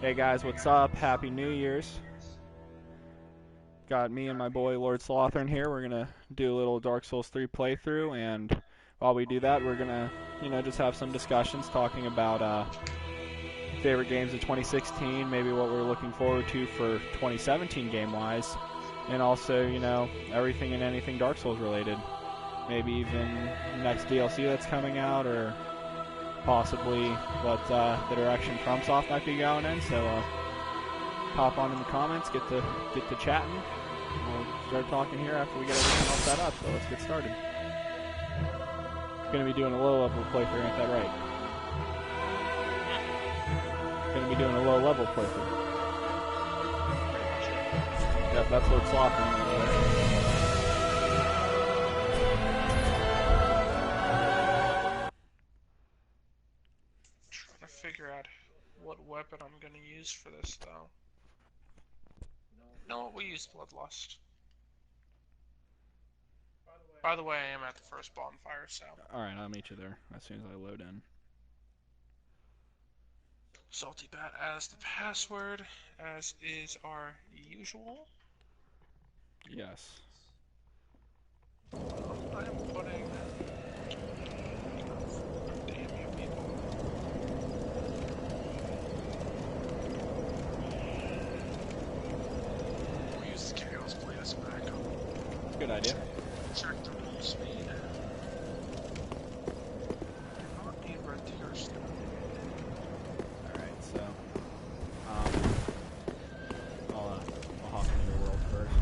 Hey guys, what's up? Happy New Year's. Got me and my boy Lord Slothern here. We're gonna do a little Dark Souls 3 playthrough, and while we do that, we're gonna, just have some discussions talking about favorite games of 2016, maybe what we're looking forward to for 2017 game-wise, and also, everything and anything Dark Souls related. Maybe even next DLC that's coming out, or possibly what the direction FromSoft might be going in. So pop on in the comments, get to chatting. We'll start talking here after we get everything all set up. So let's get started. Going to be doing a low level playthrough, ain't that right? Going to be doing a low level playthrough. Yep, that's Lord Slothern. Figure out what weapon I'm gonna use for this though. No, we use Bloodlust. By the way, I am at the first bonfire, so. Alright, I'll meet you there as soon as I load in. Salty Bat as the password, as is our usual. Yes. I am putting. Good idea. Check the roll speed. Not need red tier still. Alright, so I'll hop into the world first.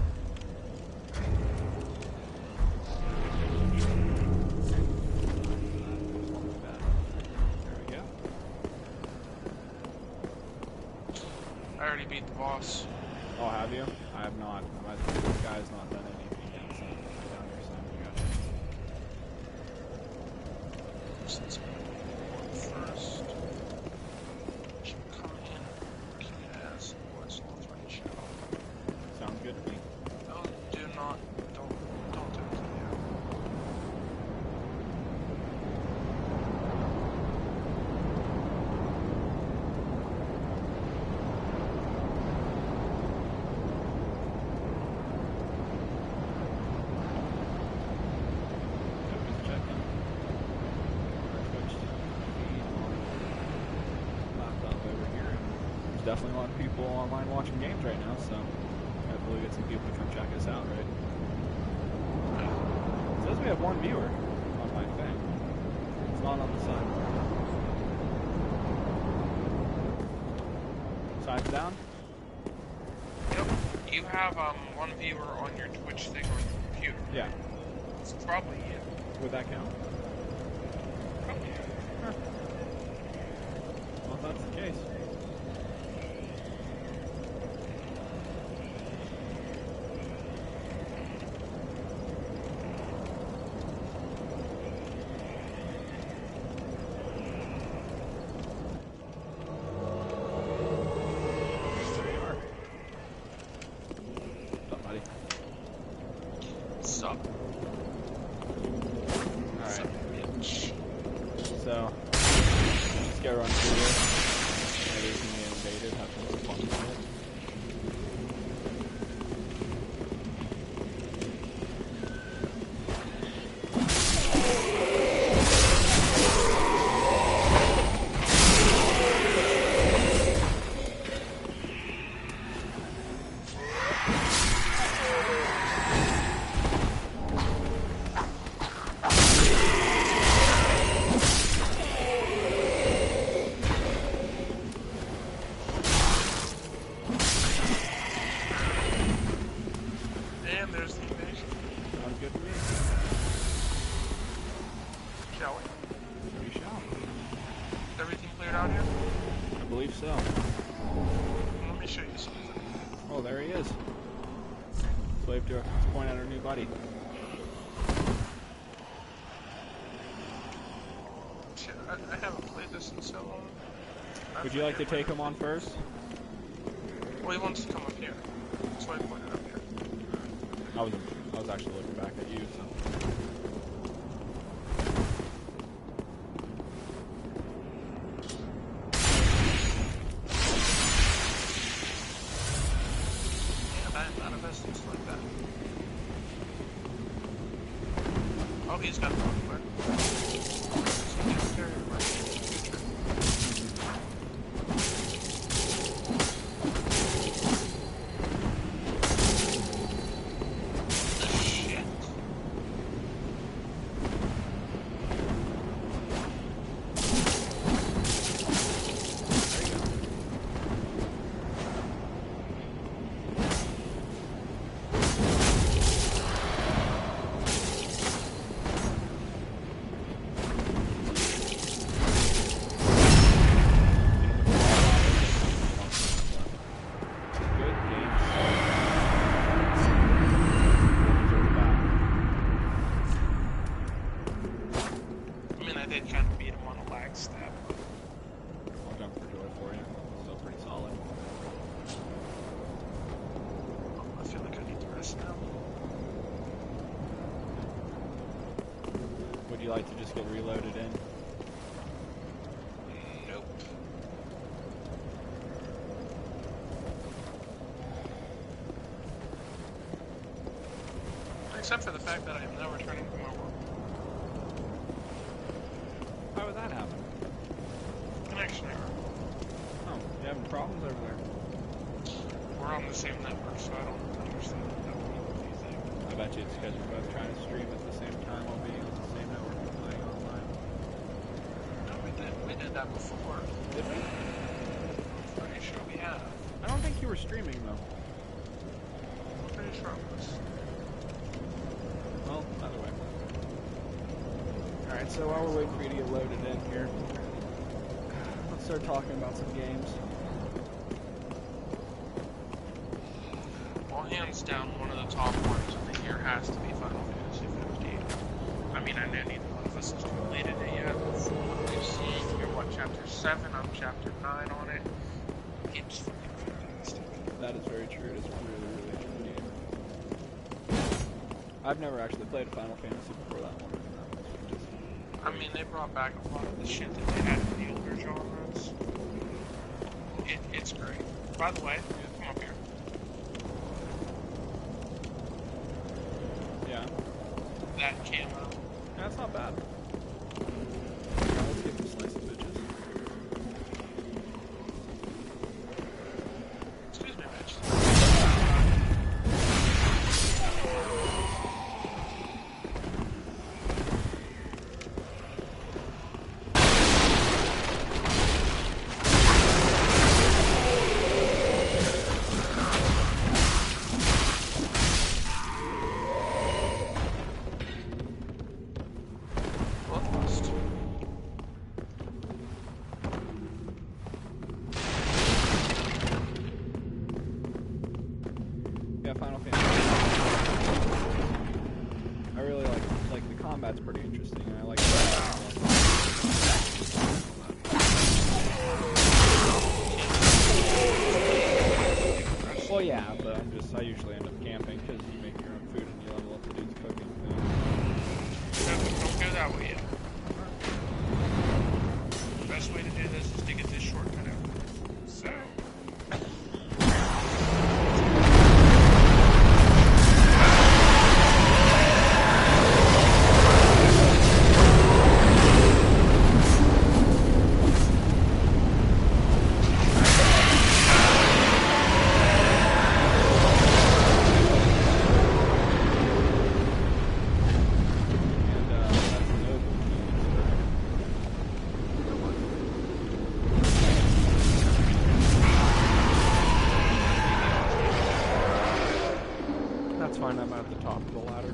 There we go. I already beat the boss. Oh, have you? I have not. This guy's not done anything yet, so I'm down here, Simon. Gotcha. Since I'm first, should come in looking as Lord Slothern shall. Sounds good to me. Oh, do not, don't do it yet. Definitely a lot of people online watching games right now, so hopefully we get some people to come check us out, right? It says we have one viewer on my thing. It's not on the side. Side's down? Yep, you have one viewer on your Twitch thing or your computer. Yeah. It's probably you. Would that count? Probably. Huh. Well, if that's the case. So, just go run through this. Everything we invaded, have some fun with it. So, let me show you something. Oh, there he is. Slave to point out our new buddy. I haven't played this in so long. Would you like to take him on first? Well, he wants to come up here. That's why I pointed up here. I was actually looking back at you, so. he's got the one quick. So he gets very much in the future. Shit. Good games. I mean, I did kind of beat him on a lag stat. I'll jump for joy for you. Still pretty solid. I feel like I need to rest now. Would you like to just get reloaded in? Nope. Except for the fact that I am now returning to my work. How would that happen? Connection error. Oh, you having problems over there? We're on the same network, so I don't understand what that would mean. I bet you it's because we're both trying to stream at the same time while being on the same network and playing online. No, we did that before. Did we? I'm pretty sure we have. I don't think you were streaming though. I'm pretty sure it was. Well, either way. Alright, so while we're waiting for you to get loaded in here, let's start talking about some games. Well, hands down, one of the top ones of the year has to be Final Fantasy 15. I mean, I know neither one of us has completed it yet. From what we've seen, you're what, chapter 7? I'm chapter 9 on it. It's fucking fantastic. That is very true. It is a really, really true game. I've never actually played a Final Fantasy before that one. I mean, they brought back a lot of the shit that they had in the older genres. It's great. By the way, come up here. Yeah. That camo. That's not bad. Now let's get this slice of bitches. Excuse me, bitch. Bloodlust. Yeah, Final Fantasy. I really like the combat's pretty interesting, and I like well, yeah, but I usually end up camping because you make your own food and you level up the dude's cooking thing. Don't go that way yet. The best way to do this is to get this shortcut out. So. And that's an open That's fine, I'm at the top of the ladder.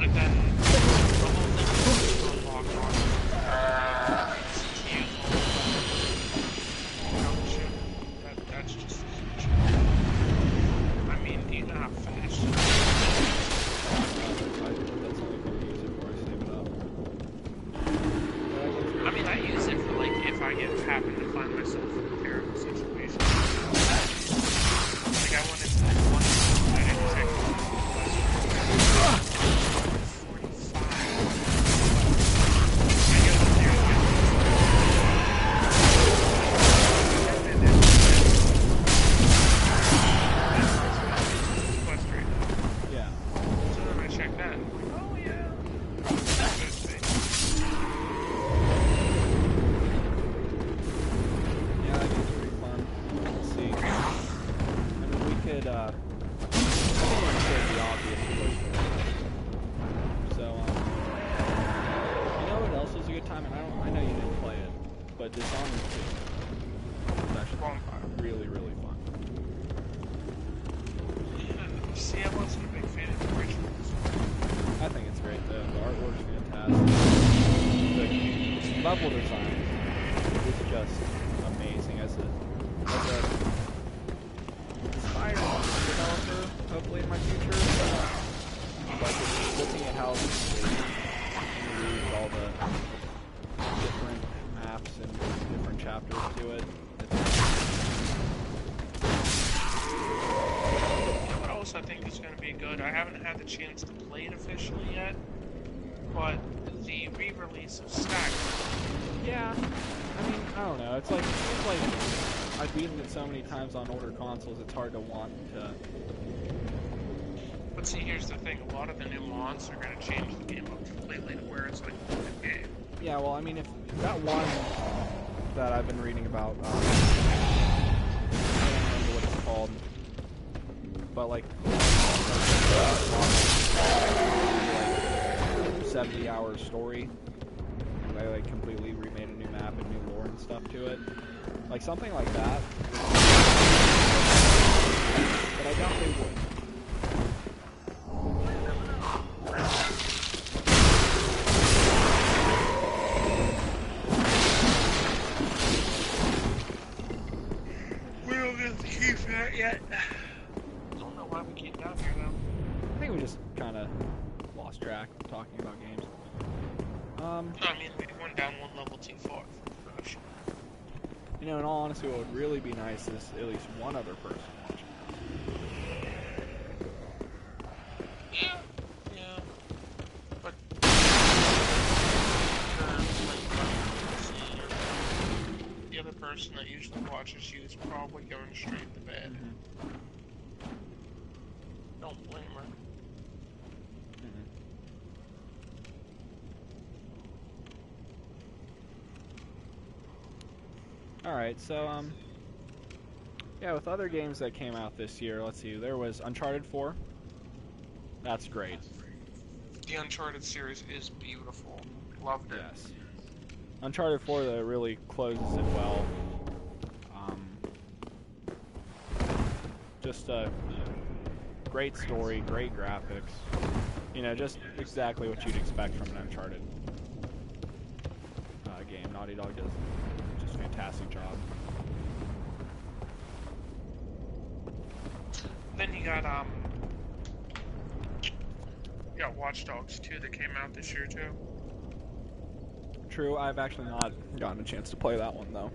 And then the whole thing is still locked on. That's just huge. I mean, do you know how fast? That's only if you use it for save it up. I mean, I use it for like if I happen to find myself in a terrible situation. Like I went into this one, I didn't check but Dishonored 2 is actually really, really fun. Yeah, see, I wasn't a big fan of the originals. I think it's great though. The artwork's fantastic. The level design is just amazing. As a aspiring developer, hopefully in my future, like just looking at how all the different maps and different chapters to it. You know what else I think is going to be good? I haven't had the chance to play it officially yet, but the re-release of Stack. Yeah, I mean, I don't know. It seems like I've beaten it so many times on older consoles. It's hard to want to. But see, here's the thing: a lot of the new mods are going to change the game up completely to where it's like a good game. Yeah, well, I mean, if that one that I've been reading about, I don't remember what it's called, but like 70-hour story, and they like completely remade a new map and new lore and stuff to it, like something like that. But I doubt they would. Yet. Don't know why we came down here though. I think we just kind of lost track of talking about games. I mean, we went down one level too far for production. You know, in all honesty, what would really be nice is at least one other person watching. Yeah. But the other person that usually watches you is probably going straight to bed. Mm-hmm. Don't blame her. Mm-hmm. Alright, so, yeah, with other games that came out this year, let's see, there was Uncharted 4. That's great. The Uncharted series is beautiful. Loved it. Yes. Uncharted 4, though, really closes it well. Just a great story, great graphics. You know, just exactly what you'd expect from an Uncharted game. Naughty Dog does just a fantastic job. Then you got Watch Dogs 2 that came out this year too. True, I've actually not gotten a chance to play that one though.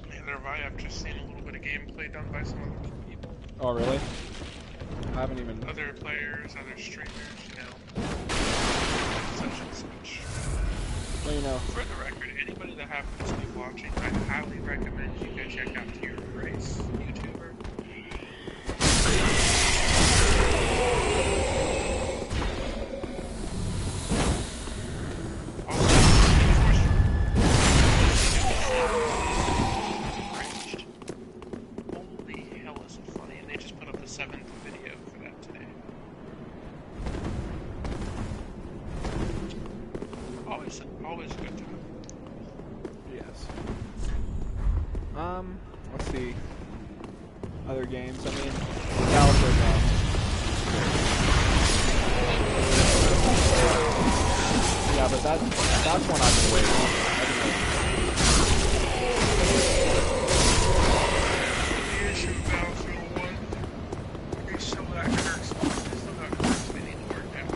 Neither have I. I've just seen a little bit of gameplay done by some other people. Oh really? I haven't even. Other players, other streamers, you know. Such and such. Well, you know. For the record, anybody that happens to be watching, I highly recommend you go check out Tier Grace, YouTuber. Holy hell, is it funny? And they just put up the 7th video for that today. Always a good time. Yes. Let's see. Other games. I mean, Battlefield. Yeah, but that's one I've been waiting on. The issue of Battlefield 1, they still got quirks they need to work out.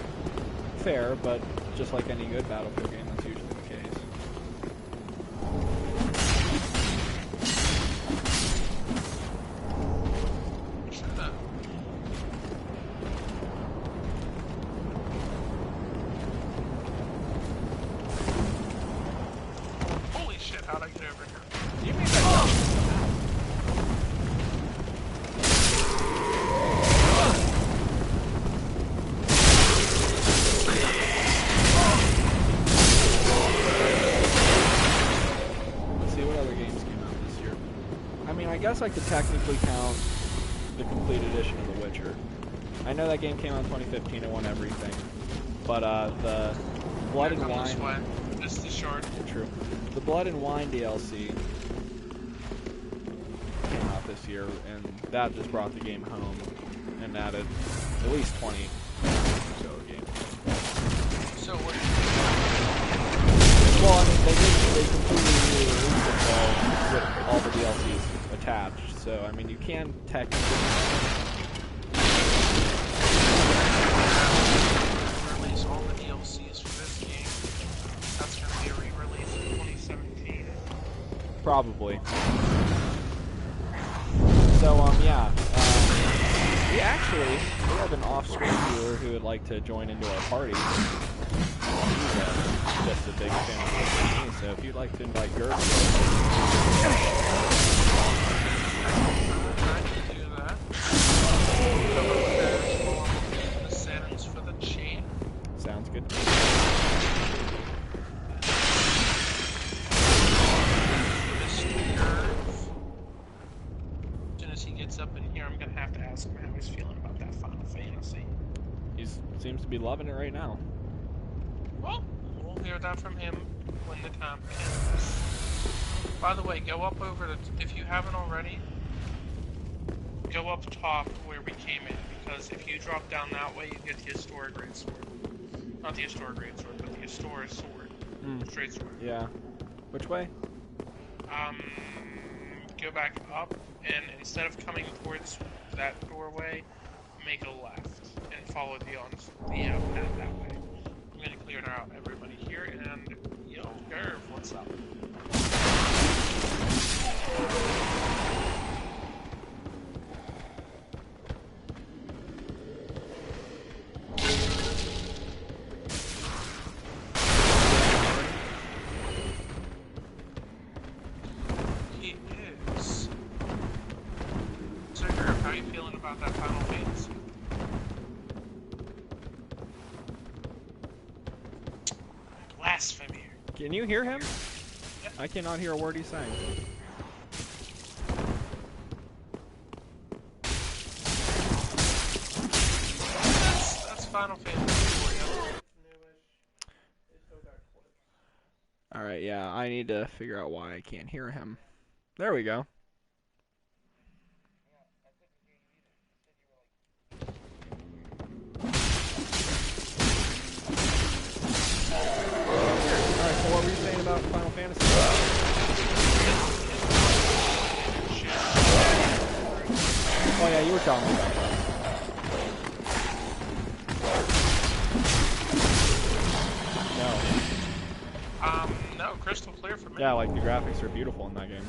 Fair, but just like any good Battlefield game, that's usually the case. Holy shit, how'd I get over here? You mean that? Let's see what other games came out this year. I mean, I guess I could technically count the complete edition of The Witcher. I know that game came out in 2015 and won everything, but the Blood and Wine. Just the shard. True. The Blood and Wine DLC came out this year, and that just brought the game home and added at least 20 or so games. So what? Well, I mean, they completely re-released it with all the DLCs attached. So, I mean, you can technically release all the DLCs for this game. That's going to be a re-release in 2017. probably. So, yeah. We have an off-screen viewer who would like to join into our party. He's just a big fan of me, so if you'd like to invite Gert, I can do that. Come over there for the settings for the chat. sounds good. As soon as he gets up in here, I'm going to have to ask him how he's feeling about that Final Fantasy. He seems to be loving it right now. Well, we'll hear that from him when the time comes. By the way, go up over to, if you haven't already, go up top where we came in, because if you drop down that way, you get the historic great sword. Not the historic great sword, but the historic sword. Straight sword. Yeah. Which way? Go back up, and instead of coming towards that doorway, make a left, and follow the path that way. I'm gonna clear out everybody here, and yo, Gerv, what's up? He is. So, Gerv, how are you feeling about that Final Fantasy? Blasphemy. Can you hear him? Yeah. I cannot hear a word he's saying. That's Final Fantasy for you. Alright, yeah, I need to figure out why I can't hear him. There we go. Alright, so what were you saying about Final Fantasy? Oh yeah, you were telling me about that. No, crystal clear for me. Yeah, like the graphics are beautiful in that game.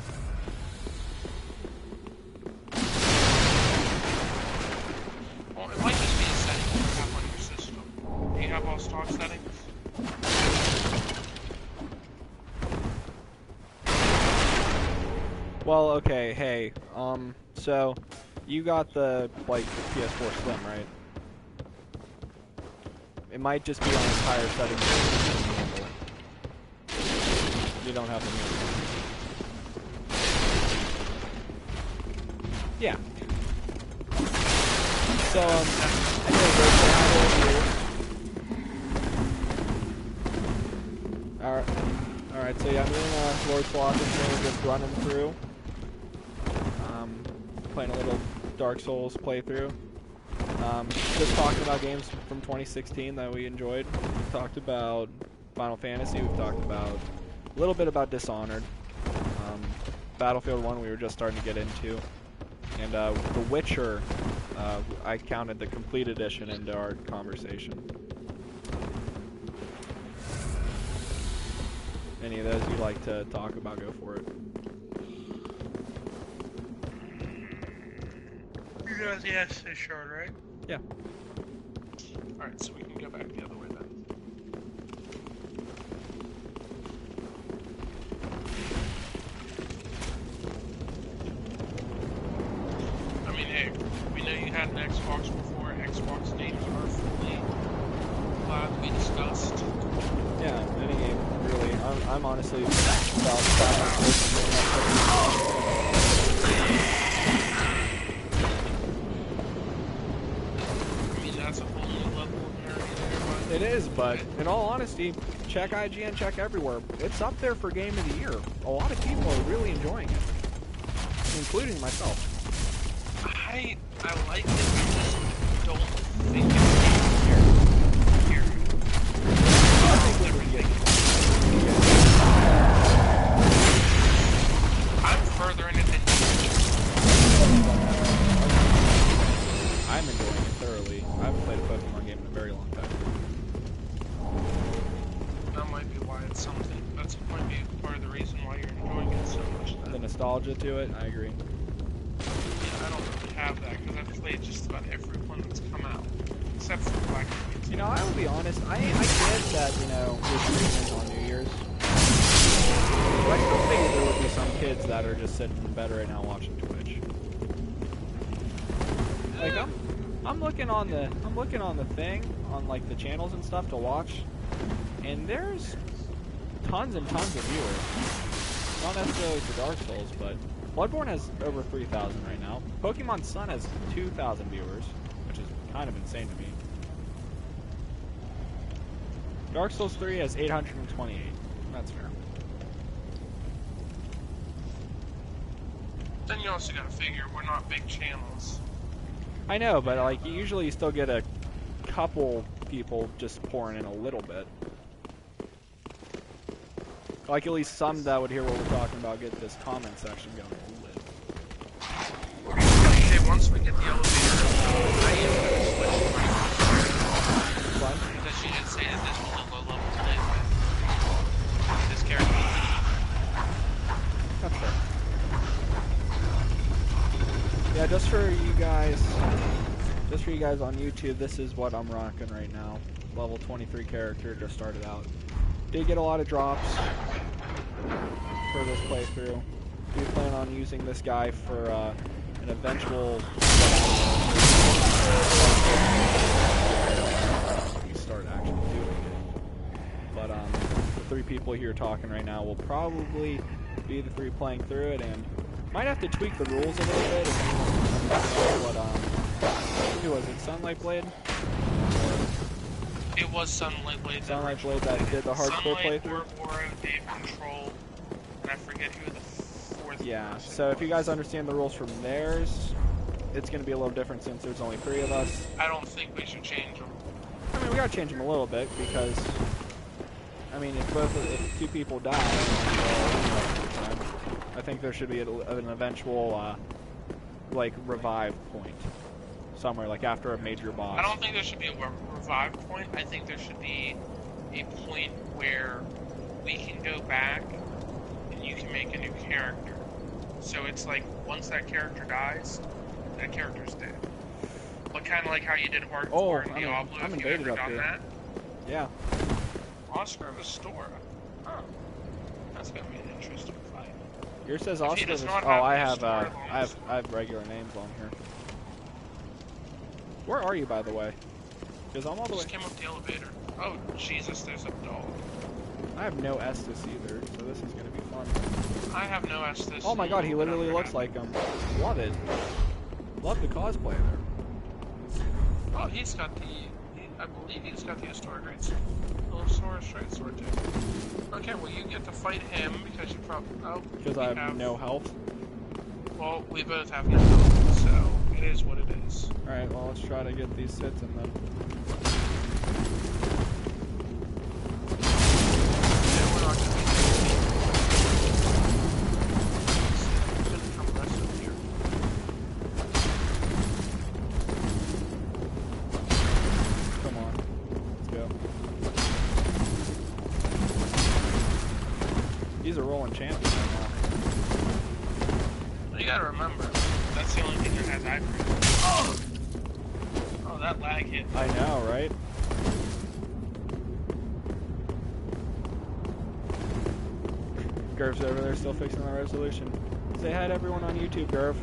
Well, it might just be a setting you have on your system. Do you have all stock settings? Well, okay, hey, so you got the PS4 Slim, right? It might just be on its higher settings. You don't have the new. Yeah. So, anyway, Alright, so yeah, me and Lord Slaughter are just running through. Playing a little Dark Souls playthrough. Just talking about games from 2016 that we enjoyed. We talked about Final Fantasy, we've talked about a little bit about Dishonored. Battlefield 1 we were just starting to get into. And The Witcher, I counted the complete edition into our conversation. Any of those you'd like to talk about, go for it. You guys, yes, it's short, right? Yeah. Alright, so we can go back the other way then. I mean, hey, we know you had an Xbox before. Xbox games are fully allowed to be discussed. Yeah, any game, really. I'm honestly about I mean, that's a whole new level of nerdy there, but... It is, but in all honesty, check IGN, check everywhere. It's up there for Game of the Year. A lot of people are really enjoying it, including myself. I like it, I just don't think it's Game of the Year. I think we would get I'm further in it than I'm enjoying it thoroughly. I haven't played a Pokemon game in a very long time. that might be why it's something. That might be part of the reason why you're enjoying it so much. The nostalgia to it, I agree. Yeah, I don't really have that because I've played just about every one that's come out, except for Black and White. You know, I will be honest, I get that, you know, this streaming on New Year's. But I still think there would be some kids that are just sitting in bed right now watching Twitch. Like I'm looking on the thing, on like the channels and stuff to watch, and there's tons and tons of viewers. Not necessarily for Dark Souls, but Bloodborne has over 3,000 right now. Pokemon Sun has 2,000 viewers, which is kind of insane to me. Dark Souls 3 has 828. That's fair. Then you also gotta figure we're not big channels. I know, but like usually you still get a couple people just pouring in a little bit. Like at least some that would hear what we're talking about get this comment section going. Okay, once we get the elevator, I am gonna switch Fun? because she did say that this was a low level play with this character. That's fair. Yeah, just for you guys on YouTube, this is what I'm rocking right now. Level 23 character, just started out. Did get a lot of drops for this playthrough. Do plan on using this guy for an eventual start actually doing it. But the three people here talking right now will probably be the three playing through it, and might have to tweak the rules a little bit. What who was it? Sunlight Blade? It was Sunlight Blade. Sunlight Blade that did the hardcore playthrough? Ouroboros, Dave Control, and I forget who the fourth Yeah, person so if you was. guys understand the rules from theirs, it's going to be a little different since there's only 3 of us. I don't think we should change them. I mean, we got to change them a little bit because, I mean, if 2 people die, I think there should be an eventual, like, revive point somewhere, like after a major boss. I don't think there should be a revive point. I think there should be a point where we can go back and you can make a new character. So it's like once that character dies, that character's dead. But kind of like how you did hardcore in Diablo. I'm if you invaded ever up done here. that. Yeah. Oscar of Astora. Huh. That's gonna be an interesting fight. Yours says If he Oscar. does Oh, not have I these have, storylines- I have regular names on here. Where are you, by the way? Because I'm all the way. Just came up the elevator. Oh Jesus, there's a dog. I have no Estus either, so this is gonna be fun. I have no Estus. Oh my god, he literally looks like him. Love it. Love the cosplay there. Oh, he's got I believe he's got the Astora Greatsword. The Astora Greatsword too. Okay, well you get to fight him because you probably. Oh, Because we I have no health. Well, we both have no health, so it is what it is. Alright, well let's try to get these hits in then. Yeah, we're not gonna be shouldn't come aggressive here. Come on. Let's go. He's a rolling champion right now. You gotta remember, that's the only thing that has accuracy. Oh, that lag hit. I know, right? Gerv's over there still fixing the resolution. Say hi to everyone on YouTube, Gerv.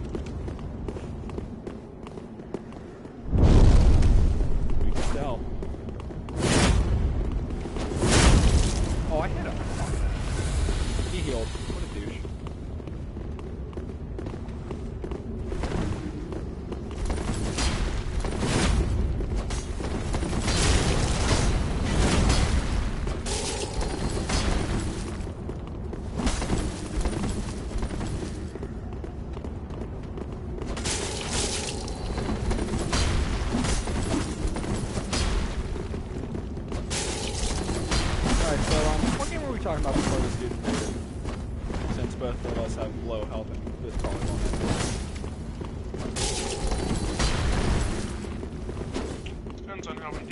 We can tell. Oh, I hit him. He healed. What a douche. So, what game were we talking about before this dude invaded? Since both of us have low health and this probably won't end. Depends on how we do.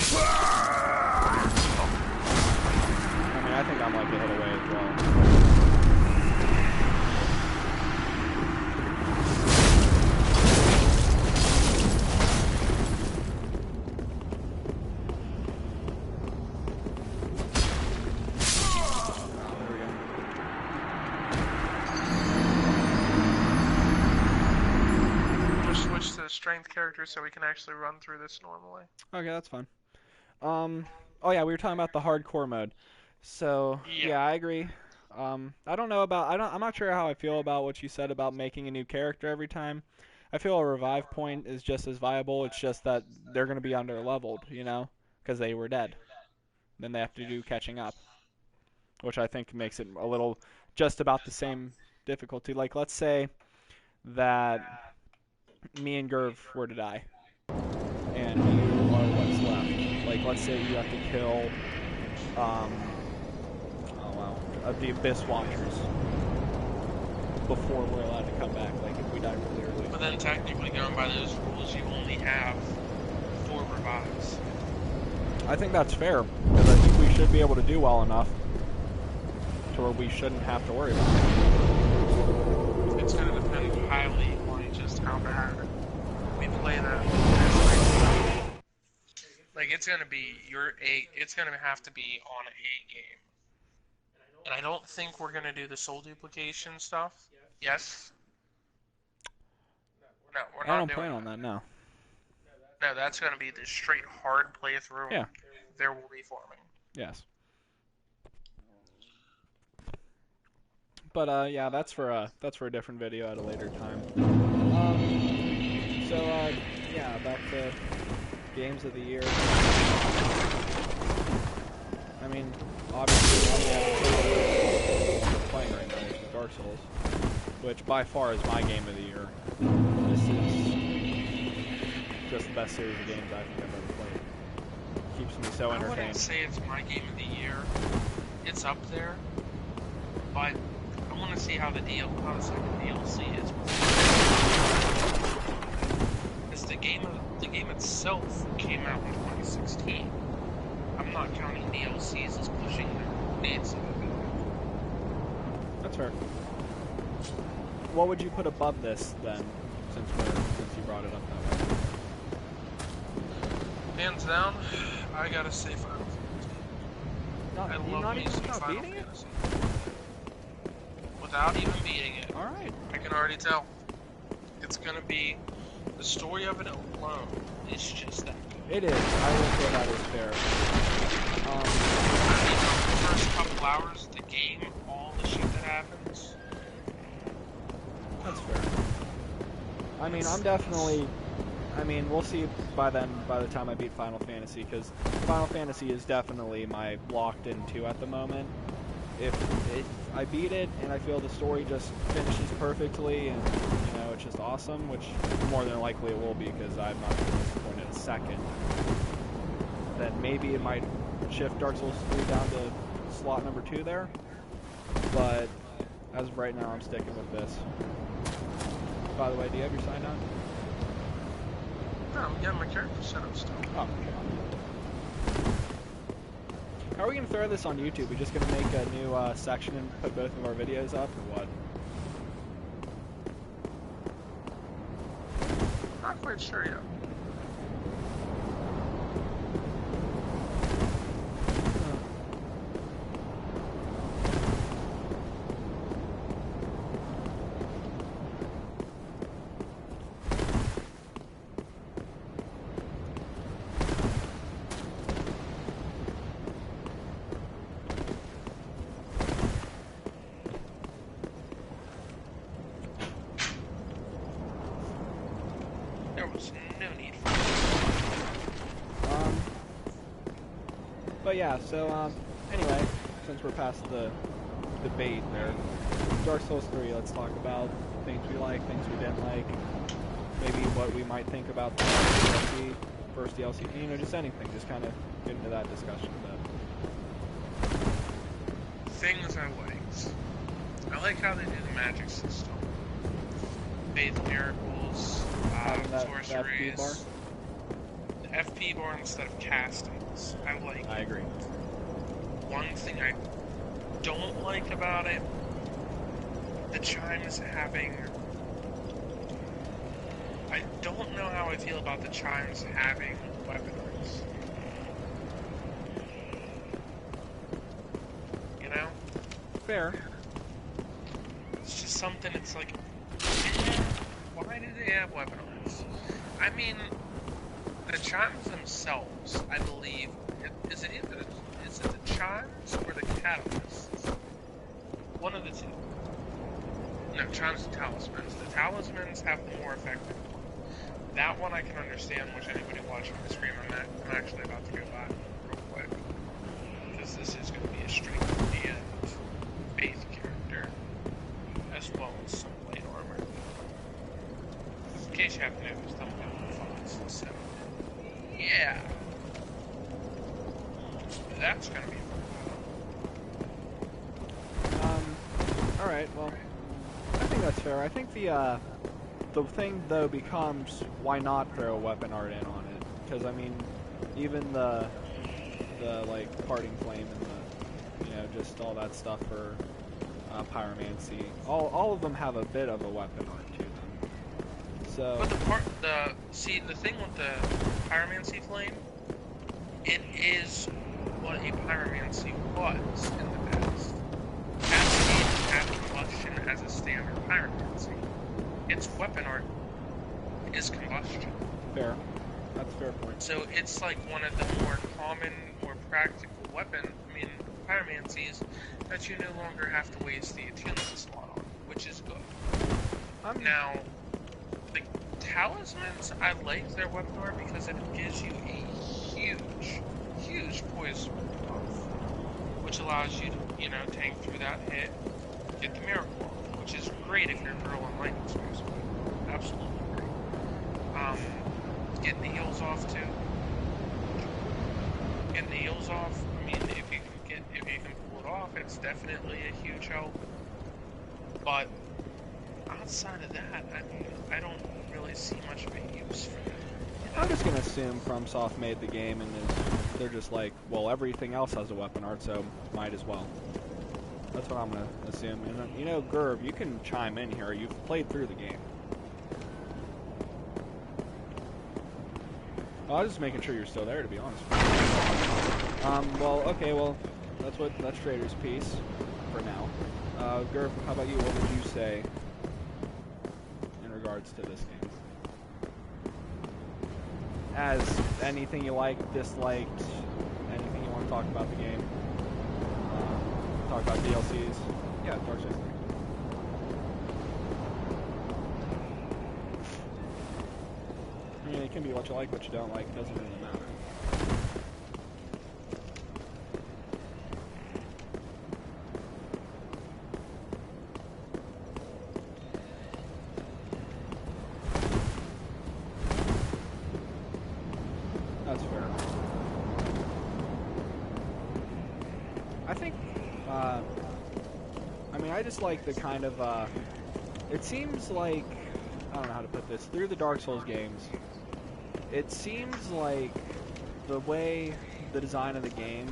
I mean, I think I'm like a hit away as well. Strength character so we can actually run through this normally. Okay, that's fine. Oh yeah, we were talking about the hardcore mode. So yeah, I agree. I don't know about I'm not sure how I feel about what you said about making a new character every time. I feel a revive point is just as viable. It's just that they're going to be under leveled, you know, because they were dead. Then they have to do catching up, which I think makes it a little just about the same difficulty. Like let's say that me and Gerv were to die, and you are what's left. Like, let's say you have to kill, the Abyss Watchers before we're allowed to come back, like if we die really early. But then technically, going by those rules, you only have 4 revives. I think that's fair, because I think we should be able to do well enough to where we shouldn't have to worry about it. It's going to depend highly just how bad we play that. Like it's gonna be it's gonna have to be on a game. And I don't think we're gonna do the soul duplication stuff. Yes. No, we're not. I don't plan on that. No. No, that's gonna be the straight hard playthrough. Yeah. There will be farming. Yes. But yeah, that's for a different video at a later time. So yeah, back to games of the year. I mean, obviously, we're playing right now is Dark Souls, which by far is my game of the year. This is just the best series of games I think I've ever played. Keeps me so entertained. I wouldn't say it's my game of the year. It's up there, but I want to see how the second DLC is. Because the game itself came out in 2016. I'm not counting DLCs as pushing their dates. That's fair. What would you put above this then, since you brought it up that way? Hands down, I gotta say Final Fantasy. I love me some Final Fantasy. Without even beating it. Alright. I can already tell. It's gonna be... The story of it alone is just that good. It is. I will say that is fair. I mean, the first couple hours of the game, all the shit that happens... That's fair. I mean, I'm definitely... I mean, we'll see by the time I beat Final Fantasy, because Final Fantasy is definitely my locked-in 2 at the moment. If I beat it and I feel the story just finishes perfectly and, you know, it's just awesome, which more than likely it will be because I'm not going to be disappointed a second, then maybe it might shift Dark Souls 3 down to slot number 2 there. But as of right now, I'm sticking with this. By the way, do you have your sign on? No, I'm getting my character set up still. Oh, come on. How are we going to throw this on YouTube? We just going to make a new section and put both of our videos up, or what? Not quite sure yet. But yeah, so anyway, since we're past the debate there, Dark Souls 3, let's talk about things we like, things we didn't like, maybe what we might think about the first DLC, you know, just anything, just kind of get into that discussion a bit. things I liked. I like how they do the magic system. Faith miracles, Having that sorceries. FP bar? The FP bar instead of castings. I like I it. agree. One thing I don't like about it, the chimes having... I don't know how I feel about the chimes having weapon arts. You know? Fair. It's just something, it's like, why do they have weapon arts? I mean, the chimes themselves, I believe, is it the chimes or the catalysts? One of the two. No, chimes and talismans. The talismans have the more effective one. That one I can understand, which anybody watching the stream, I'm actually about to go back real quick. Because this is going to be a straight to the end faith character, as well as some light armor. In case you haven't noticed, I'm going Fox, so yeah. That's going to be fun. Alright, well, I think that's fair. I think the thing, though, becomes why not throw a weapon art in on it? Because, I mean, even the like, parting flame and the, you know, just all that stuff for pyromancy, all of them have a bit of a weapon art to them. So... But the thing with the pyromancy flame, it is what a pyromancy was in the past. Cascade had combustion as a standard pyromancy. Its weapon art is combustion. Fair. That's a fair point. So it's like one of the more common, more practical pyromancies that you no longer have to waste the attunement slot on, which is good. Now, the talismans, I like their weapon art because it gives you a huge poison buff, which allows you to, you know, tank through that hit, get the miracle off, which is great if you're girl and lightning space. Absolutely great. Getting the heals off too. Getting the heals off. I mean, if you can pull it off, it's definitely a huge help. But outside of that, I mean, I don't really see much of a use for that. I'm just gonna assume FromSoft made the game and they're just like, well, everything else has a weapon art, so might as well. That's what I'm gonna assume. And you know, Gerb, you can chime in here. You've played through the game. Well, I was just making sure you're still there, to be honest. Well, okay, well, that's Trader's piece for now. Gerb, how about you? What would you say in regards to this game? As anything you liked, disliked, anything you want to talk about the game? Talk about DLCs? Yeah, Dark Souls 3. I mean, it can be what you like, what you don't like. It doesn't really matter. That's fair. I think, I mean, I just like the kind of, it seems like, I don't know how to put this, through the Dark Souls games, it seems like the way the design of the game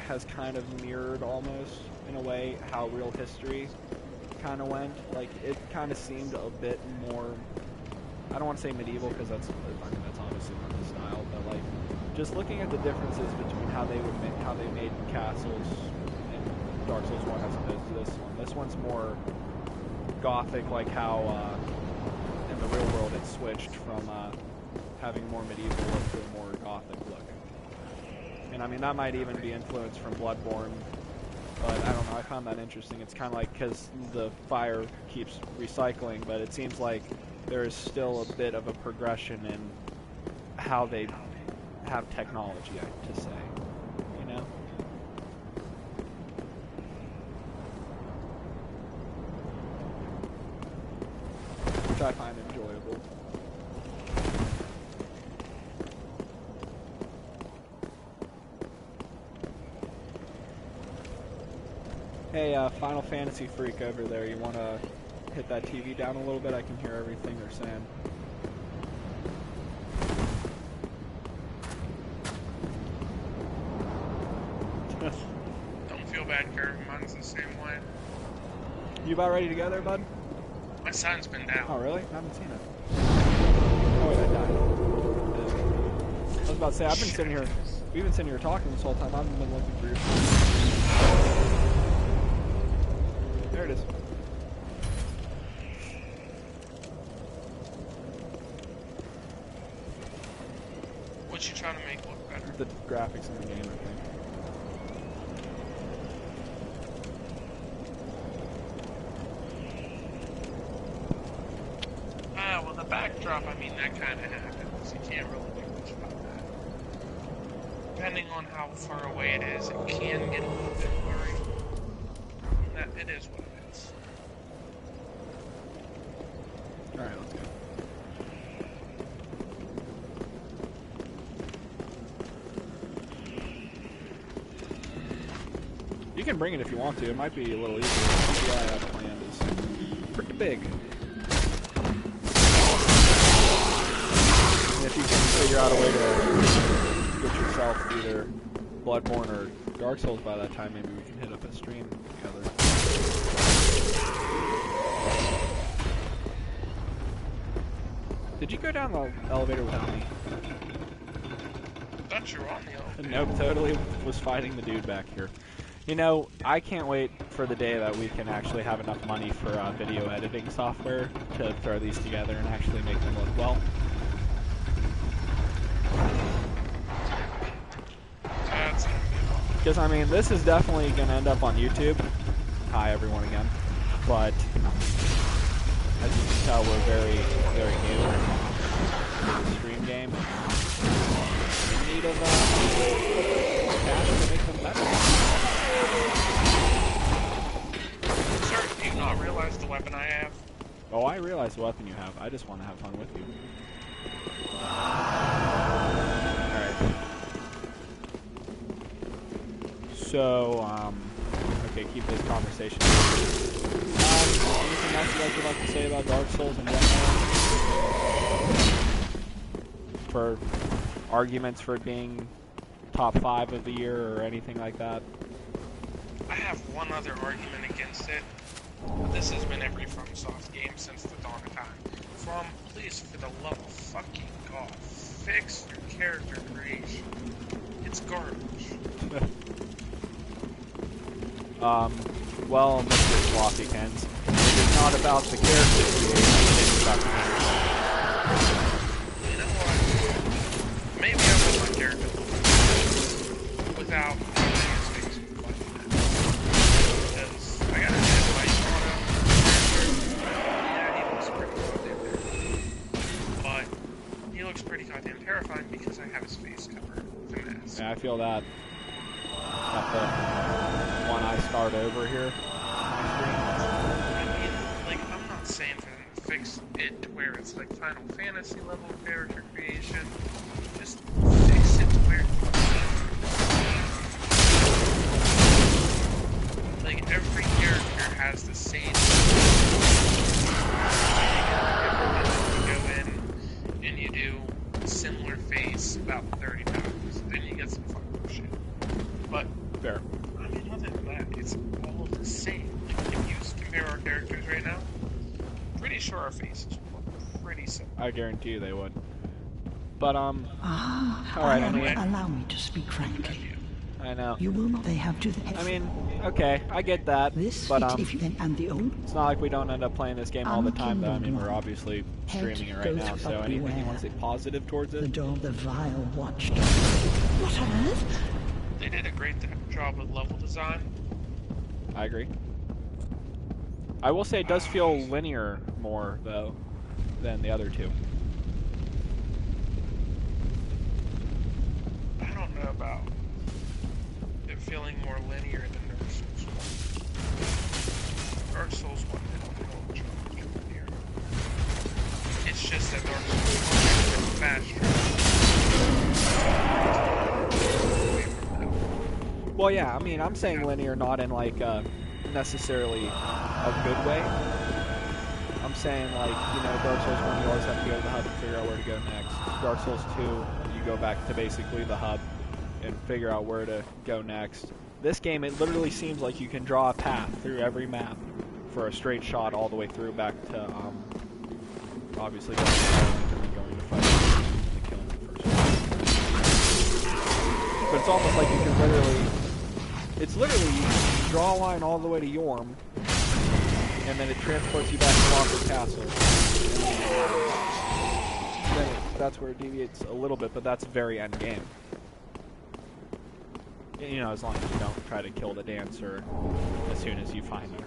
has kind of mirrored almost, in a way, how real history kind of went. Like, it kind of seemed a bit more, I don't want to say medieval, because that's obviously not the style, but like, just looking at the differences between how they made castles in Dark Souls 1 as opposed to this one. This one's more gothic, like how in the real world it switched from having a more medieval look to a more gothic look. And I mean, that might even be influenced from Bloodborne, but I don't know, I found that interesting. It's kind of like, because the fire keeps recycling, but it seems like there is still a bit of a progression in how they have technology, to say, you know? Which I find enjoyable. Hey, Final Fantasy freak over there, you want to hit that TV down a little bit? I can hear everything they're saying. Don't feel bad, Kurt. Mine's the same way. You about ready to go there, bud? My son's been down. Oh, really? I haven't seen it. Oh, wait, I died. I was about to say, I've been sitting here. We've been sitting here talking this whole time. I haven't been looking for you. There it is. What you trying to make look better? The graphics in the game, I think. Well, the backdrop, I mean, that kind of happens. You can't really do much about that. Depending on how far away it is, it can get a little bit blurry. That, it is what it is. Alright, let's go. You can bring it if you want to. It might be a little easier. The CGI I have planned is pretty big. And if you can figure out a way to get yourself either Bloodborne or Dark Souls by that time, maybe we can hit up a stream together. Did you go down the elevator without me? I thought you were on the elevator. Nope, totally was fighting the dude back here. You know, I can't wait for the day that we can actually have enough money for video editing software to throw these together and actually make them look well. Because, I mean, this is definitely going to end up on YouTube. Hi, everyone, again. But, as you can tell, we're very, very new to the stream game. In need of cash to make them better. Sir, do you not realize the weapon I have? Oh, I realize the weapon you have. I just want to have fun with you. Alright. So, okay, keep this conversation. Anything else you guys would like to say about Dark Souls in general? For arguments for it being top 5 of the year or anything like that? I have one other argument against it. This has been every FromSoft game since the dawn of time. From, please, for the love of fucking God, fix your character creation. It's garbage. Well, Mr. Sloppykins, it is not about the character creation, it's about the character. You know what? Maybe I want my character without having his face like that. Because I gotta say, like, yeah, he looks pretty goddamn terrifying. But he looks pretty goddamn terrifying because I have his face covered with a mask. Yeah, I feel that. Got the one I start over here. I mean, like, I'm not saying for them to fix it to where it's like Final Fantasy level character creation. Just fix it to where, like, every character has the same. You go in and you do a similar face about 30 times, then you get some fucking shit. But Fair. I mean, other than that, it's all the same. Like, if you compare our characters right now, pretty sure our faces look pretty similar. I guarantee you they would. But, alright, anyway. Allow me to speak frankly. I know. You will not. They have to. I mean, okay, I get that, This, but, if you and the old. it's not like we don't end up playing this game all the time, though. I mean, we're obviously streaming it right now, so anything you want to say positive towards The it? door of the vile watchdog. What on earth? They did a great job with level design. I agree. I will say it does feel linear more, though, than the other two. I don't know about it feeling more linear than Dark Souls 1. Dark Souls 1 did a whole job with linear. It's just that Dark Souls 1 is fast. Well, yeah, I mean, I'm saying linear not in, like, necessarily a good way. I'm saying, like, you know, Dark Souls 1, you always have to go to the hub and figure out where to go next. Dark Souls 2, you go back to basically the hub and figure out where to go next. This game, it literally seems like you can draw a path through every map for a straight shot all the way through back to, obviously, going to fight the killing first. But it's almost like you can literally, it's literally, you can draw a line all the way to Yorm, and then it transports you back to Lockwood Castle. Then that's where it deviates a little bit, but that's very end game. You know, as long as you don't try to kill the dancer as soon as you find her.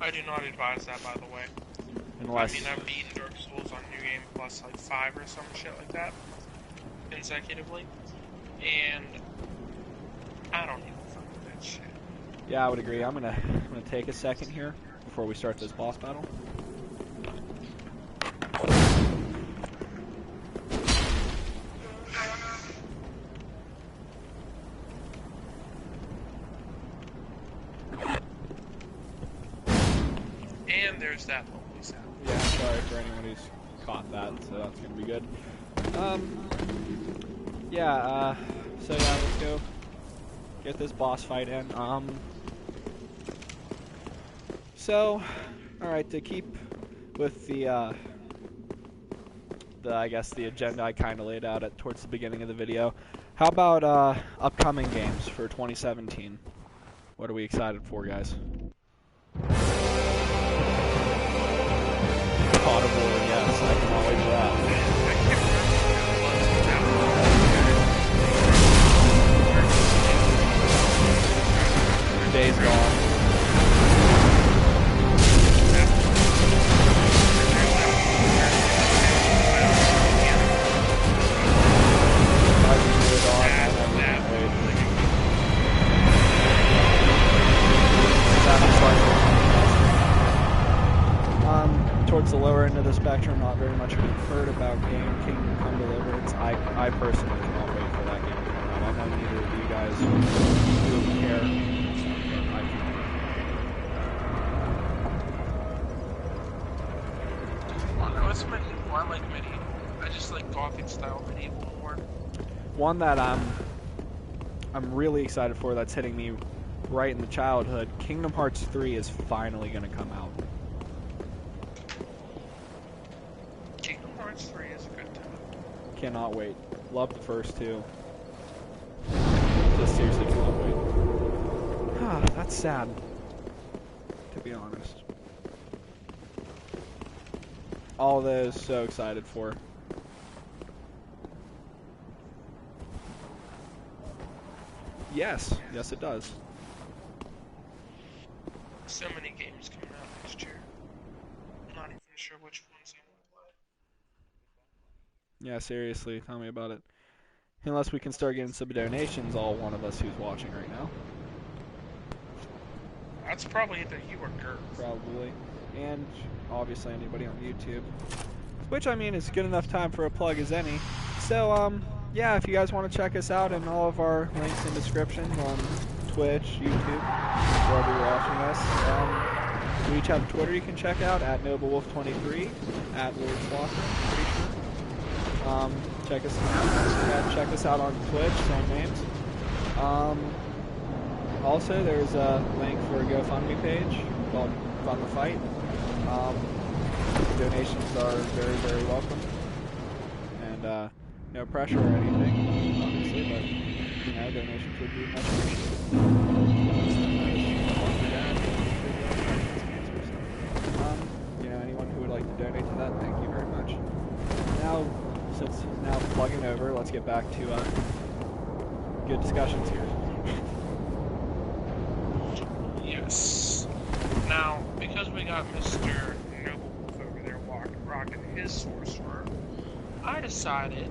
I do not advise that, by the way. Unless... I mean, I've beaten Dark Souls on New Game Plus like 5 or some shit like that, consecutively, and I don't even fuck with that shit. Yeah, I would agree. I'm gonna take a second here before we start this boss battle. And there's that lovely sound. Yeah, sorry for anyone who's caught that, so that's gonna be good. So yeah, let's go get this boss fight in. Alright, to keep with the I guess the agenda I kind of laid out towards the beginning of the video, how about upcoming games for 2017? What are we excited for, guys? God of War, yes, I can always rap. Days Gone. Towards the lower end of the spectrum, not very much heard about Kingdom Come Deliverance. I personally cannot wait for that game to come out. I know neither of you guys really care. I can't. No, it's medieval. I like medieval. I just like Gothic style medieval more. One that I'm really excited for, that's hitting me right in the childhood. Kingdom Hearts 3 is finally going to come out. Cannot wait. Love the first two. Just seriously cannot wait. That's sad, to be honest. All of those, so excited for. Yes, yes it does. So many games coming out next year. I'm not even sure which ones I want to play. Yeah, seriously, tell me about it. Unless we can start getting some donations, all one of us who's watching right now. That's probably either you or Gert. Probably. And obviously anybody on YouTube. Which, I mean, is good enough time for a plug as any. So, yeah, if you guys want to check us out, and all of our links and descriptions on Twitch, YouTube, wherever you're watching us. We each have a Twitter you can check out, at NobleWolf23, at LordSloth, pretty sure. Check us out on Twitch, same names. Also, there's a link for a GoFundMe page called Fund the Fight. Donations are very, very welcome, and no pressure or anything, obviously, but you know, donations would be much appreciated. You know, anyone who would like to donate to that, thank you very much. Now plugging over, let's get back to good discussions here. Yes. Now, because we got Mr. Noble Wolf over there rocking his sorcerer, I decided,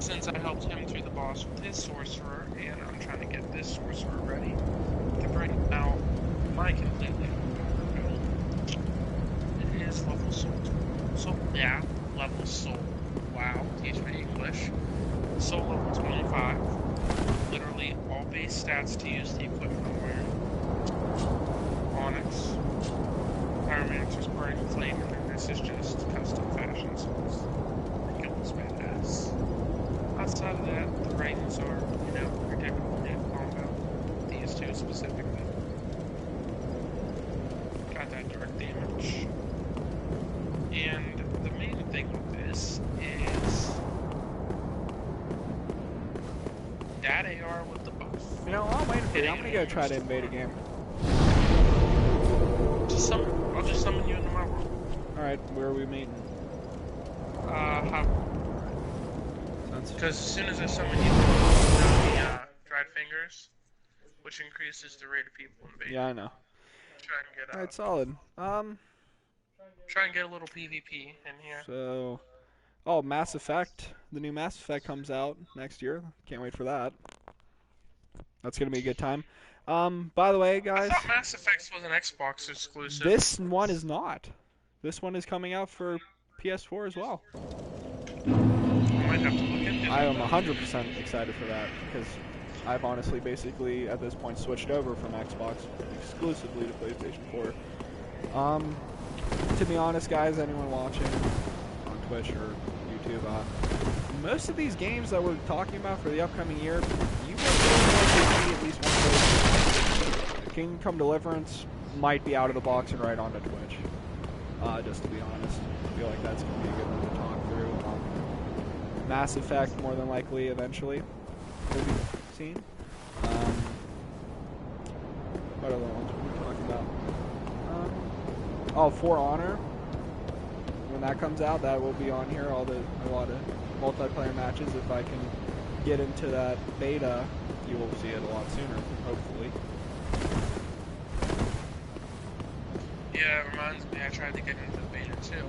since I helped him through the boss with his sorcerer, and I'm trying to get this sorcerer ready, to bring out my completely build. It is level soul. Level soul. Wow, teach me English. Soul level 25. Literally all base stats to use the equipment I'm wearing. Onyx, Pyromancer's Burning Flame, and then this is just custom fashion, so it's ridiculous badass. Outside of that, the rings are, predictable in combo. These two specifically. Got that dark damage. And the main thing with this is that AR with the buff. I'm waiting for you. I'm gonna go try to invade a game. I'll just summon you into my world. Alright, where are we meeting? Because as soon as I summon you, the dried fingers, which increases the rate of people invading. Yeah, I know. Try and get Alright, solid. try and get a little PvP in here. So, Mass Effect. The new Mass Effect comes out next year. Can't wait for that. That's gonna be a good time. By the way, guys, I thought Mass Effect was an Xbox exclusive. this one is not. This one is coming out for PS4 as well. I might have to look into I am that. 100% excited for that because I've honestly basically at this point switched over from Xbox exclusively to PlayStation 4. To be honest, guys, anyone watching on Twitch or YouTube, most of these games that we're talking about for the upcoming year, you guys see at least one place. Kingdom Come Deliverance might be out of the box and right onto Twitch. Just to be honest, I feel like that's going to be a good one to talk through. Mass Effect, more than likely, eventually, will be seen. What other ones were we talking about? For Honor. When that comes out, that will be on here. A lot of multiplayer matches. If I can get into that beta, you will see it a lot sooner, hopefully. Yeah, it reminds me, I tried to get into the beta too.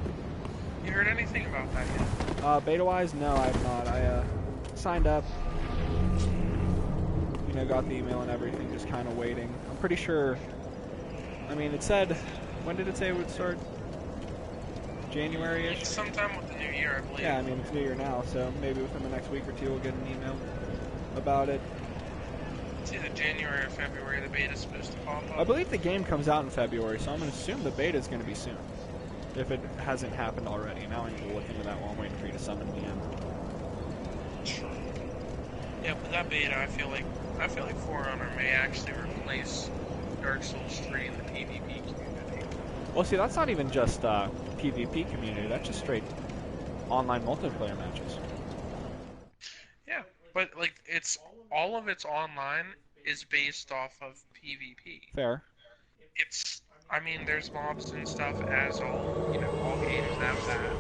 You heard anything about that yet? Beta-wise, no, I have not. I signed up, got the email and everything, just kind of waiting. I'm pretty sure, it said, when did it say it would start? January-ish? Sometime with the new year, I believe. Yeah, it's New Year now, so maybe within the next week or two we'll get an email about it. It's either January or February the beta's supposed to pop up. I believe the game comes out in February, so I'm going to assume the beta is going to be soon. If it hasn't happened already. Now I need to look into that while I'm waiting for you to summon me in. Sure. Yeah, but that beta, I feel like For Honor may actually replace Dark Souls 3 in the PvP community. Well, see, that's not even just PvP community. That's just straight online multiplayer matches. Yeah, but all of its online is based off of PvP. Fair. There's mobs and stuff as all games have that.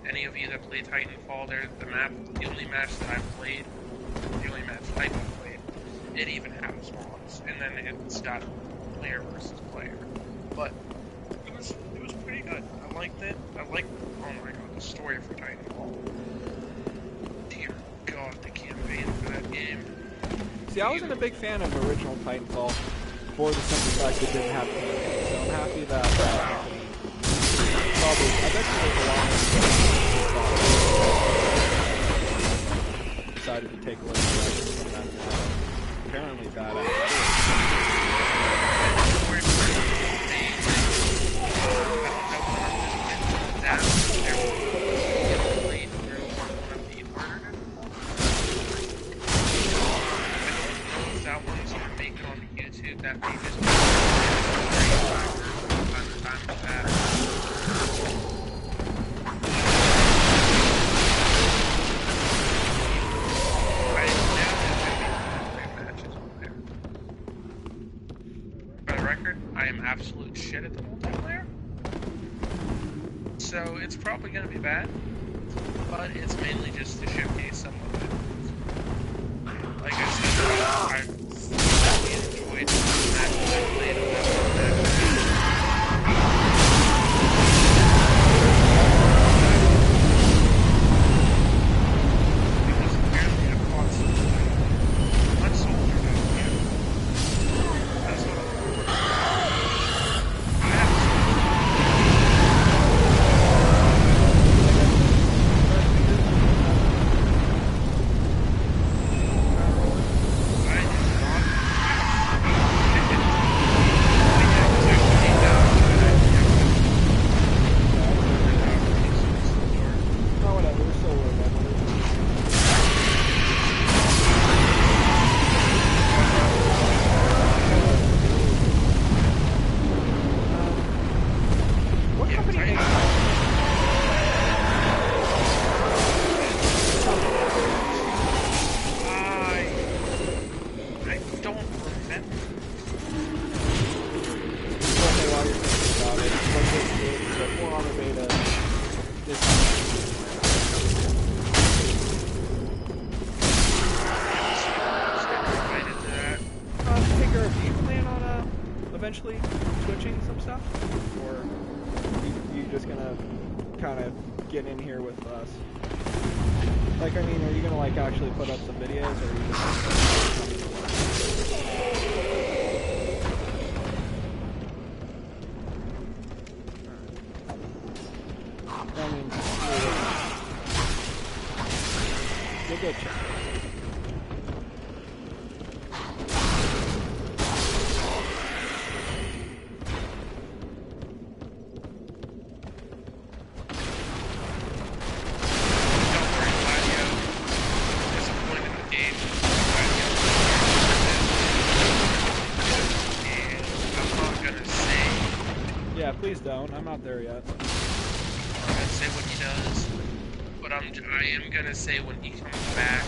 Any of you that play Titanfall, the only match that I've played, the only match I've played, it even has mobs, and then it's got player versus player. But it was pretty good. I liked it. Oh my god, the story for Titanfall. Dear God, the campaign for that game. See, I wasn't a big fan of the original Titanfall for the simple fact it didn't have campaign, so I'm happy that I bet you there's a lot of decided to take a look at that apparently badass. That one's on making on YouTube. That may just be time with that. I am absolute shit at the multiplayer. So it's probably going to be bad, but it's mainly just to showcase some of it. Like I said, I really enjoyed the matches I played on that because apparently I've fought much soldier now, That's what don't remember. Okay, while you're thinking about it, like this is the full armor beta is hey Gerb, do you plan on eventually switching some stuff? Or you just gonna kind of get in here with us? Like, I mean, are you gonna like actually put up some videos, or are you just I mean, you'll get you. Please don't. I'm not there yet. I'm gonna say what he does, but I am gonna say when he comes back.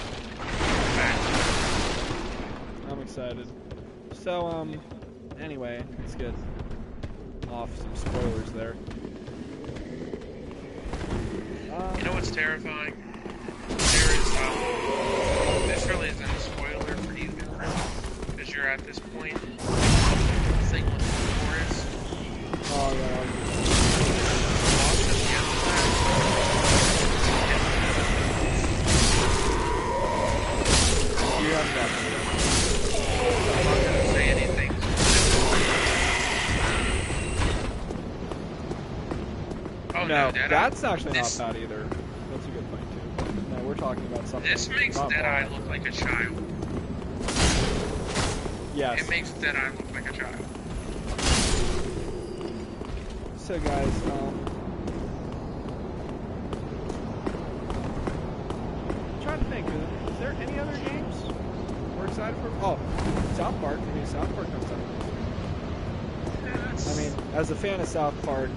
I'm excited. So, anyway, let's get off some spoilers there. You know what's terrifying? There is, this really isn't a spoiler for you, because you're at this point. Thing with the forest. Oh, yeah. You have nothing. I'm not going to say anything. Oh, no, Deadeye. That's actually not bad either. That's a good point, too. No, we're talking about something. This makes Deadeye look like a child. Yes. It makes Deadeye look like a child. So guys, I'm trying to think, is there any other games we're excited for? Oh, South Park. I mean, South Park comes out. I mean, as a fan of South Park,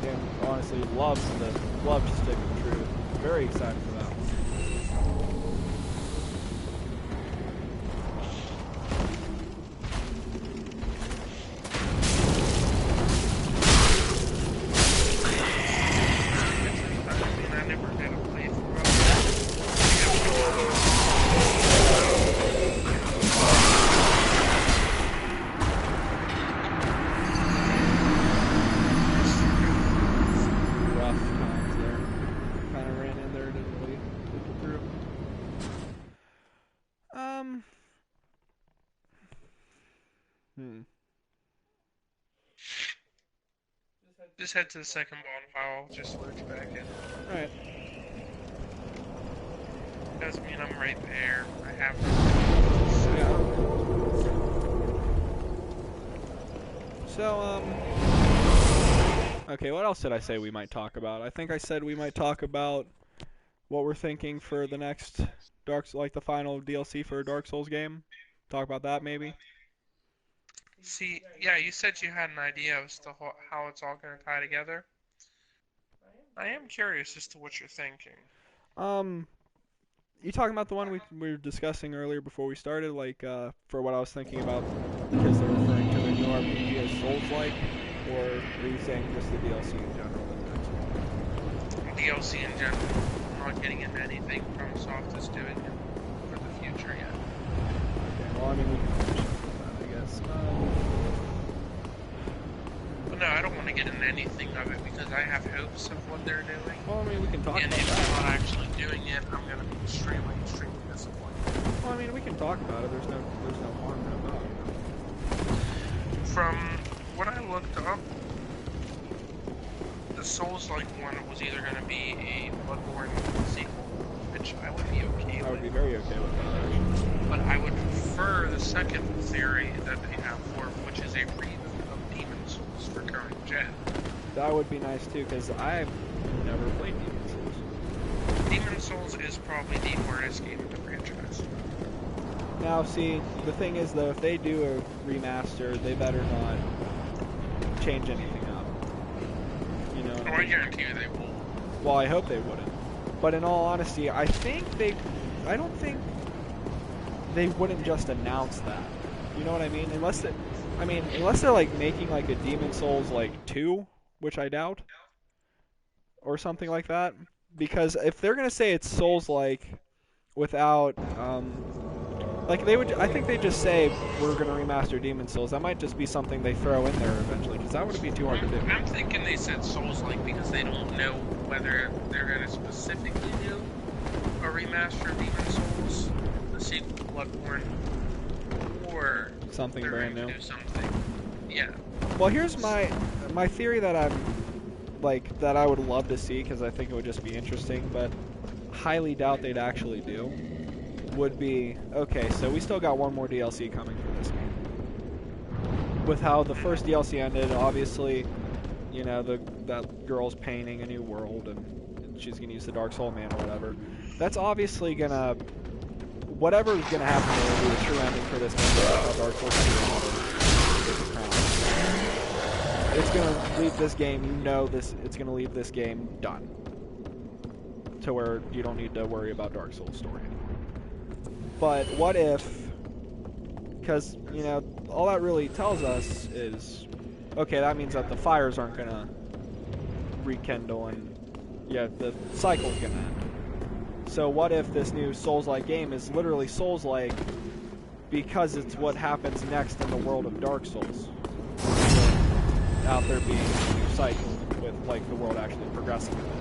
and honestly, love to stick with Truth. Very excited for that one. Just head to the second bonfire, I'll just switch back in. Alright. Doesn't mean I'm right there. I have to. So, okay, what else did I say we might talk about? I think I said we might talk about what we're thinking for the next the final DLC for a Dark Souls game. Talk about that, maybe? See, yeah, you said you had an idea as to how it's all going to tie together. I am curious as to what you're thinking. You talking about the one we were discussing earlier before we started, like, for what I was thinking about, because they're referring to the new RPG as Souls-like, or are you saying just the DLC in general? DLC in general. I'm not getting into anything FromSoft is doing for the future yet. Okay, well, I mean, we can finish that, I guess. But no, I don't want to get into anything of it because I have hopes of what they're doing. Well, I mean, we can talk about that. And if they're not actually doing it, I'm going to be extremely disappointed. Well, I mean, we can talk about it. There's no harm about it. From what I looked up, the Souls-like one was either going to be a Bloodborne sequel, which I would be okay with. I would be very okay with that, actually. But I would prefer the second theory that they have for it, which is a reboot of Demon's Souls for current gen. That would be nice too, because I've never played Demon's Souls. Demon's Souls is probably the hardest game in the franchise. Now, see, the thing is though, if they do a remaster, they better not change anything up. You know? Oh, I guarantee you they will. Well, I hope they wouldn't. But in all honesty, I don't think they wouldn't just announce that. You know what I mean? Unless they're like making like a Demon Souls like 2, which I doubt, or something like that. Because if they're gonna say it's Souls like without like I think they just say we're gonna remaster Demon Souls. That might just be something they throw in there eventually, because that would be too hard to do. I'm thinking they said Souls-like because they don't know whether they're gonna specifically do a remaster of Demon Souls, the sequel to Bloodborne, or Something they're brand going new. to do something. Yeah. Well, here's my theory that that I would love to see, because I think it would just be interesting, but highly doubt they'd actually do. Would be, okay, so we still got one more DLC coming for this game. With how the first DLC ended, obviously, you know, that girl's painting a new world, and she's gonna use the Dark Soul Man or whatever. That's obviously gonna, whatever's gonna happen there will be the true ending for this game. How Dark Souls 2 gets a crown. It's gonna leave this game, you know, it's gonna leave this game done, to where you don't need to worry about Dark Souls story anymore. But what if, because, you know, all that really tells us is, okay, that means that the fires aren't going to rekindle and, yeah, the cycle's going to end. So what if this new Souls-like game is literally Souls-like because it's what happens next in the world of Dark Souls? Without there being a new cycle with, like, the world actually progressing in it.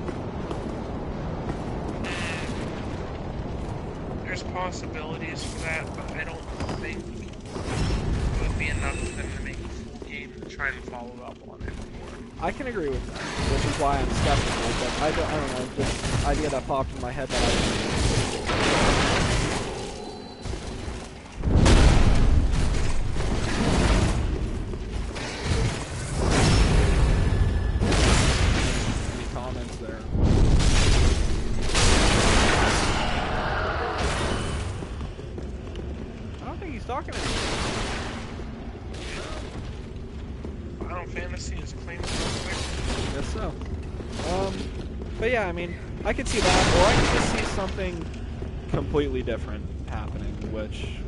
There's possibilities for that, but I don't think it would be enough for them to make a full game and try and follow up on it more. I can agree with that, which is why I'm skeptical, but I don't know, this idea that popped in my head that Any comments there? He's talking to me. Final Fantasy is claimed real quick. Guess so. But yeah, I mean, I could see that, or I could just see something completely different happening, which,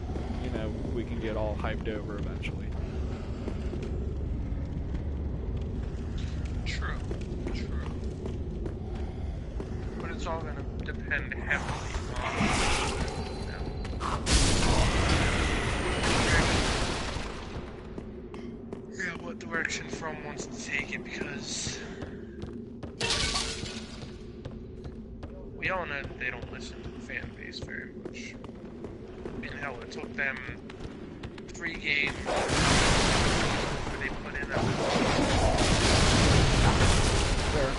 you know, we can get all hyped over eventually. True. But it's all gonna depend heavily on, what direction From wants to take it, because we all know that they don't listen to the fan base very much. I mean, hell, it took them 3 games where they put in a... Fair.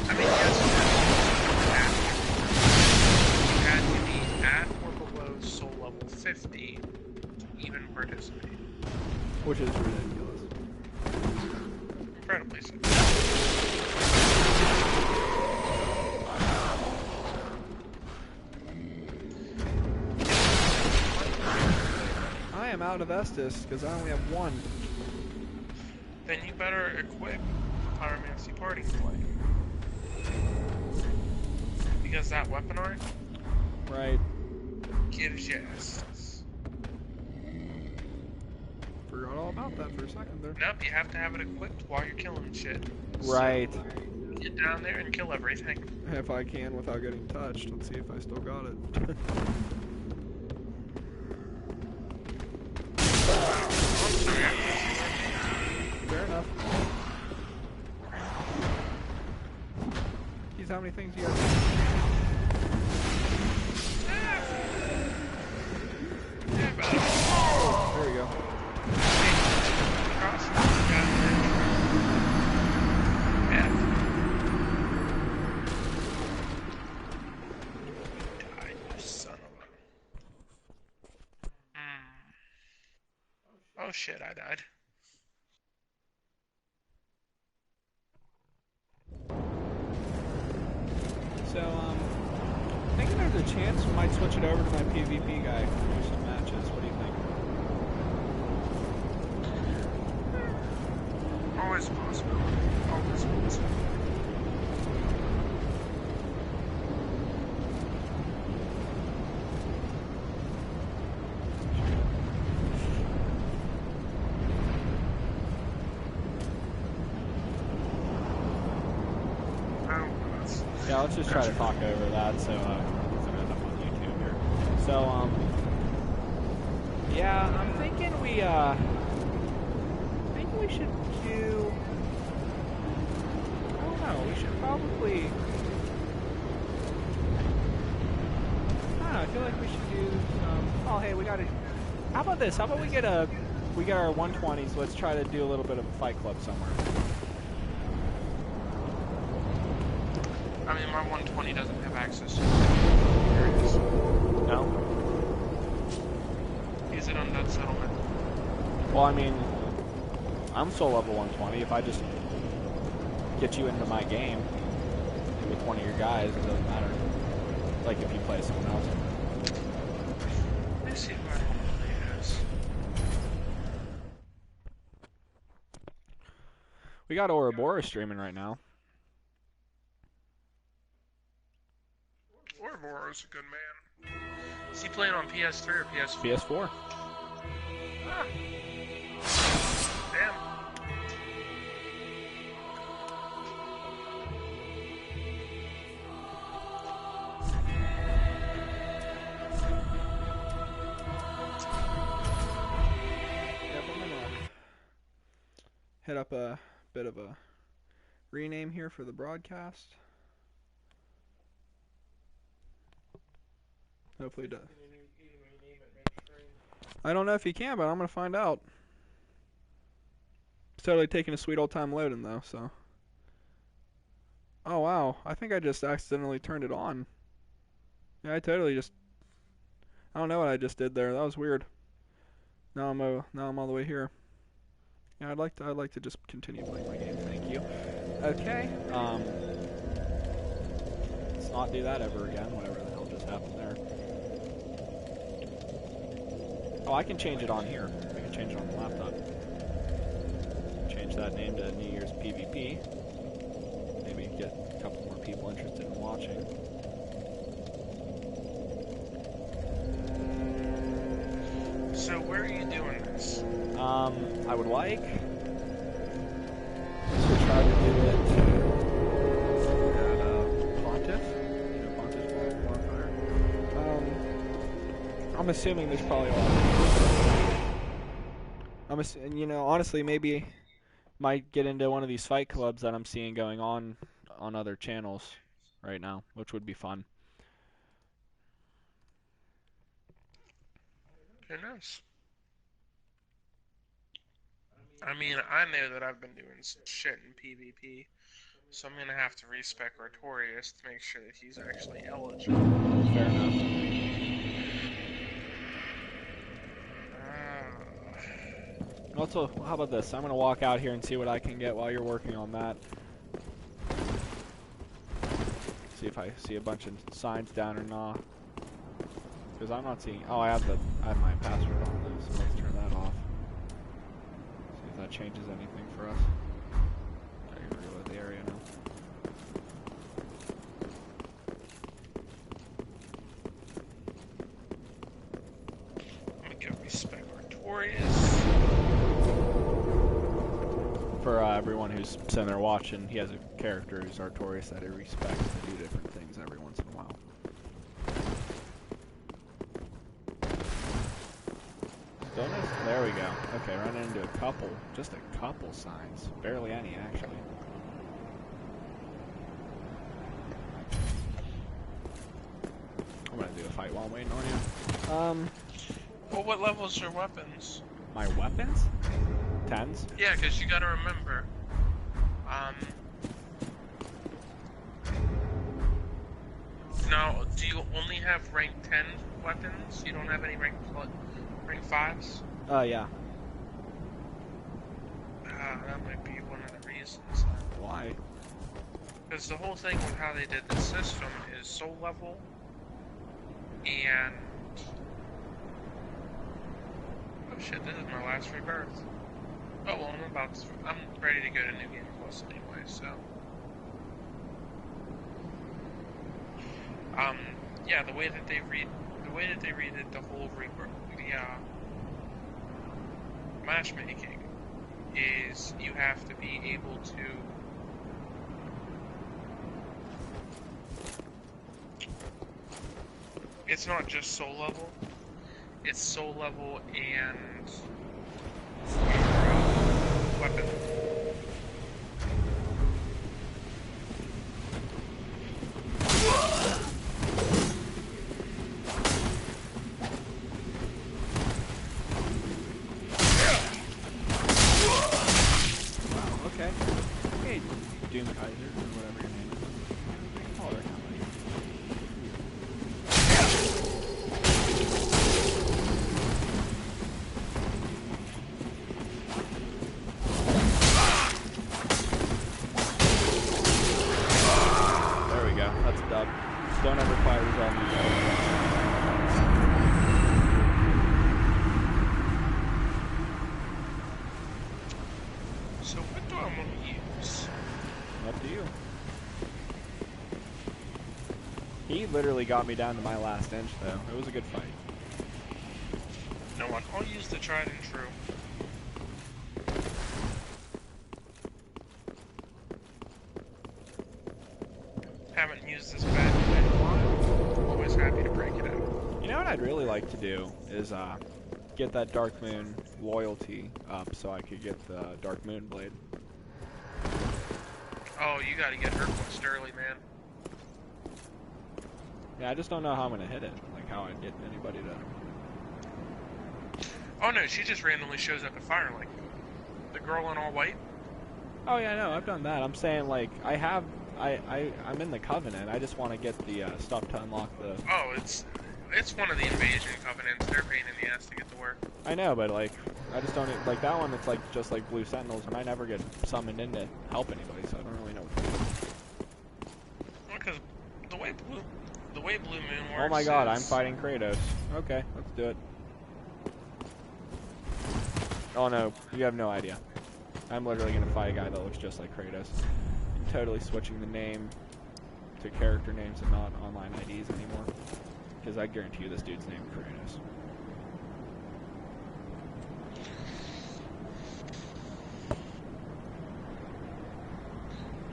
I mean, yes, you had to be at or below soul level 50 to even participate. Which is ridiculous. Incredibly so. I am out of Estus because I only have 1. Then you better equip Pyromancy Parting Flame. Because that weapon art Right. gives you Estus. Forgot all about that for a second there. Nope, you have to have it equipped while you're killing shit. Right. So, get down there and kill everything. If I can without getting touched. Let's see if I still got it. Fair enough. Geez, how many things you got? There we go. Oh shit, I died. So, thinking there's a chance we might switch it over to my PvP guy for some matches. What do you think? Always possible. Always possible. let's just try to talk over that so it doesn't end up on YouTube here. So, yeah, I'm thinking we should do, I don't know, we should probably, I don't know, I feel like we should do some, oh hey, we gotta, how about this, how about we get our 120s, let's try to do a little bit of a fight club somewhere. I mean, my 120 doesn't have access to it. No? Is it on that settlement? Well, I mean, I'm still level 120. If I just get you into my game with one of your guys, it doesn't matter. Like if you play someone else. Let me see what it is. We got Ouroboros streaming right now. Ouroboros a good man. Is he playing on PS3 or PS4? PS4. Ah. Damn. Yep, I'm gonna hit up a bit of a rename here for the broadcast. Hopefully it does. I don't know if you can, but I'm gonna find out. It's totally taking a sweet old time loading though, so. Oh wow, I think I just accidentally turned it on. Yeah, I totally just, I don't know what I just did there. That was weird. Now I'm all the way here. Yeah, I'd like to just continue playing my game. Thank you. Okay. Let's not do that ever again. Whatever the hell just happened there. Oh, I can change it on here. I can change it on the laptop. Change that name to New Year's PvP. Maybe get a couple more people interested in watching. So where are you doing this? I would like to try to do it at Pontiff. You know, Pontiff Bonfire. I'm assuming there's probably a lot of honestly, maybe might get into one of these fight clubs that I'm seeing going on other channels right now, which would be fun. Who knows? I mean, I know that I've been doing some shit in PvP, so I'm gonna have to respec Artorias to make sure that he's actually eligible. Fair enough. Also, how about this? I'm gonna walk out here and see what I can get while you're working on that. See if I see a bunch of signs down or not. Because I'm not seeing. Oh, I have my password on though, so let's turn that off. See if that changes anything for us. Gotta reload the area now. I'm gonna go respec Artorias. For everyone who's sitting there watching, he has a character who's Artorias that he respects to do different things every once in a while. There we go. Okay, run into a couple, just a couple signs. Barely any, actually. I'm gonna do a fight while I'm waiting on you. Well, what level's your weapons? My weapons? 10s? Yeah, because you gotta remember, now, do you only have rank 10 weapons? You don't have any rank 5s? Yeah. That might be one of the reasons. Why? Because the whole thing with how they did the system is soul level, and... Oh shit, this is my last rebirth. Oh well, I'm ready to go to New Game Plus anyway, so... yeah, the way that they redid the whole rebirth, matchmaking is you have to be able to It's not just soul level. It's soul level and weapon. Wow, okay. Hey, Doom Kaiser, or whatever your name is. Oh, they're coming. There we go. That's a dub. Don't ever fire resolve me. So what do I want to use? Up to you. He literally got me down to my last inch, though. It was a good fight. No one. I'll use the tried and true. Haven't used this bad in a while. Always happy to break it out. You know what I'd really like to do is get that Dark Moon loyalty up so I could get the Dark Moon blade. Oh, you gotta get her pushed early, man. Yeah, I just don't know how I'm gonna hit it. Like how I'd get anybody to. Oh no, she just randomly shows up at Firelink. The girl in all white? Oh yeah, no, I've done that. I'm saying like I'm in the Covenant. I just want to get the stuff to unlock the. Oh, it's one of the invasion covenants. They're a pain in the ass to get to work. I know, but like I just don't like that one. It's like just like Blue Sentinels, and I never get summoned in to help anybody, so I don't really know what to do. Well, because the way Blue Moon works. Oh my God, is... I'm fighting Kratos. Okay, let's do it. Oh no, you have no idea. I'm literally gonna fight a guy that looks just like Kratos. I'm totally switching the name to character names and not online IDs anymore. Because I guarantee you this dude's named Kratos.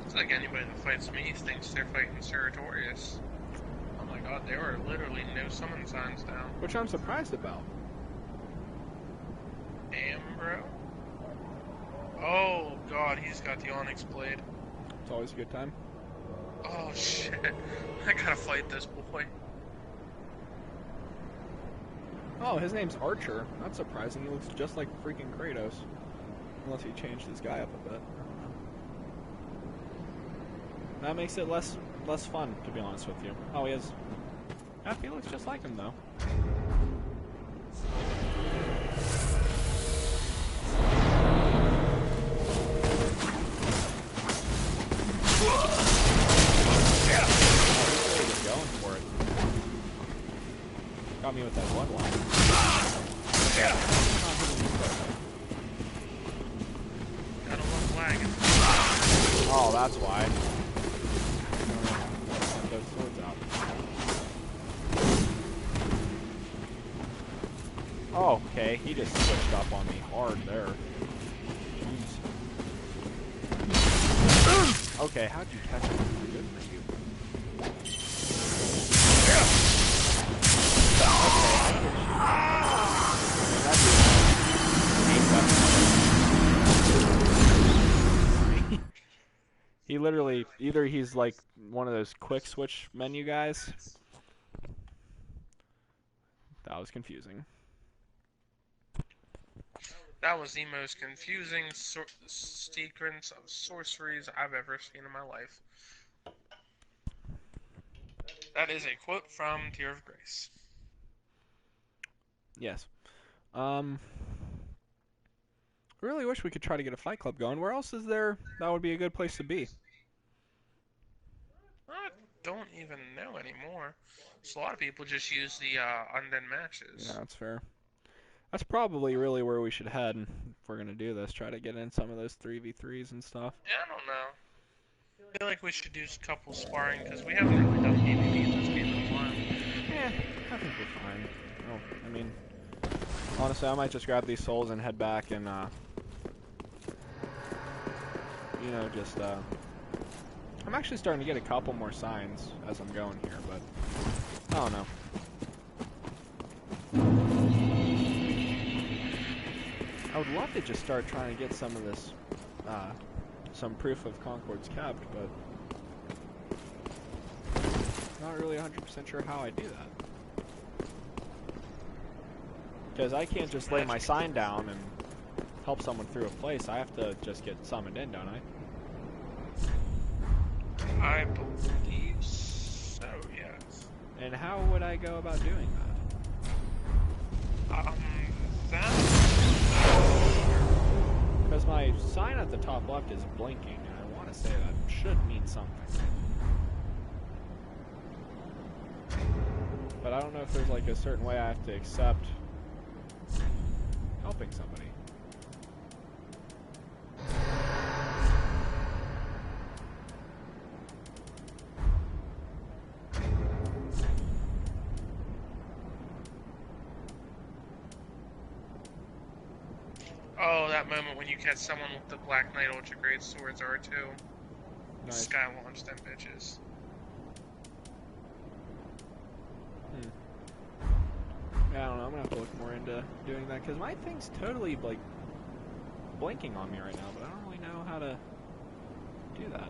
It's like anybody that fights me thinks they're fighting Cerritorius. Oh my God, there are literally no summon signs down. Which I'm surprised about. Damn, bro. Oh God, he's got the Onyx blade. It's always a good time. Oh shit, I gotta fight this boy. Oh, his name's Archer. That's surprising. He looks just like freaking Kratos. Unless he changed his guy up a bit. That makes it less fun, to be honest with you. Oh, he has... Yeah, he looks just like him, though. Going for it. Got me with that bloodline. Gotta love lagging. Oh, that's why. Get those swords out. Oh, okay. He just switched up on me hard there. Jeez. Okay, how'd you catch him? Good for you. He literally, either he's like one of those quick switch menu guys. That was confusing. That was the most confusing sequence of sorceries I've ever seen in my life. That is a quote from Tear of Grace. Yes. Really wish we could try to get a Fight Club going. Where else is there that would be a good place to be? I don't even know anymore. So a lot of people just use the undead matches. Yeah, that's fair. That's probably really where we should head if we're going to do this. Try to get in some of those 3v3s and stuff. Yeah, I don't know. I feel like we should do a couple sparring because we haven't really done PvP in this game in a while. Yeah, I think we're fine. Oh, I mean, honestly, I might just grab these souls and head back and, you know, just, I'm actually starting to get a couple more signs as I'm going here, but I don't know. I would love to just start trying to get some of this, some proof of Concord's kept, but not really 100% sure how I do that. Because I can't just lay my sign down and help someone through a place. I have to just get summoned in, don't I? I believe so, yes. And how would I go about doing that? Because my sign at the top left is blinking, and I want to say that should mean something. But I don't know if there's like a certain way I have to accept helping somebody. Oh, that moment when you catch someone with the Black Knight Ultra Great Swords R2. Nice. Sky launch them bitches. Yeah, I don't know. I'm gonna have to look more into doing that because my thing's totally like blinking on me right now, but I don't really know how to do that.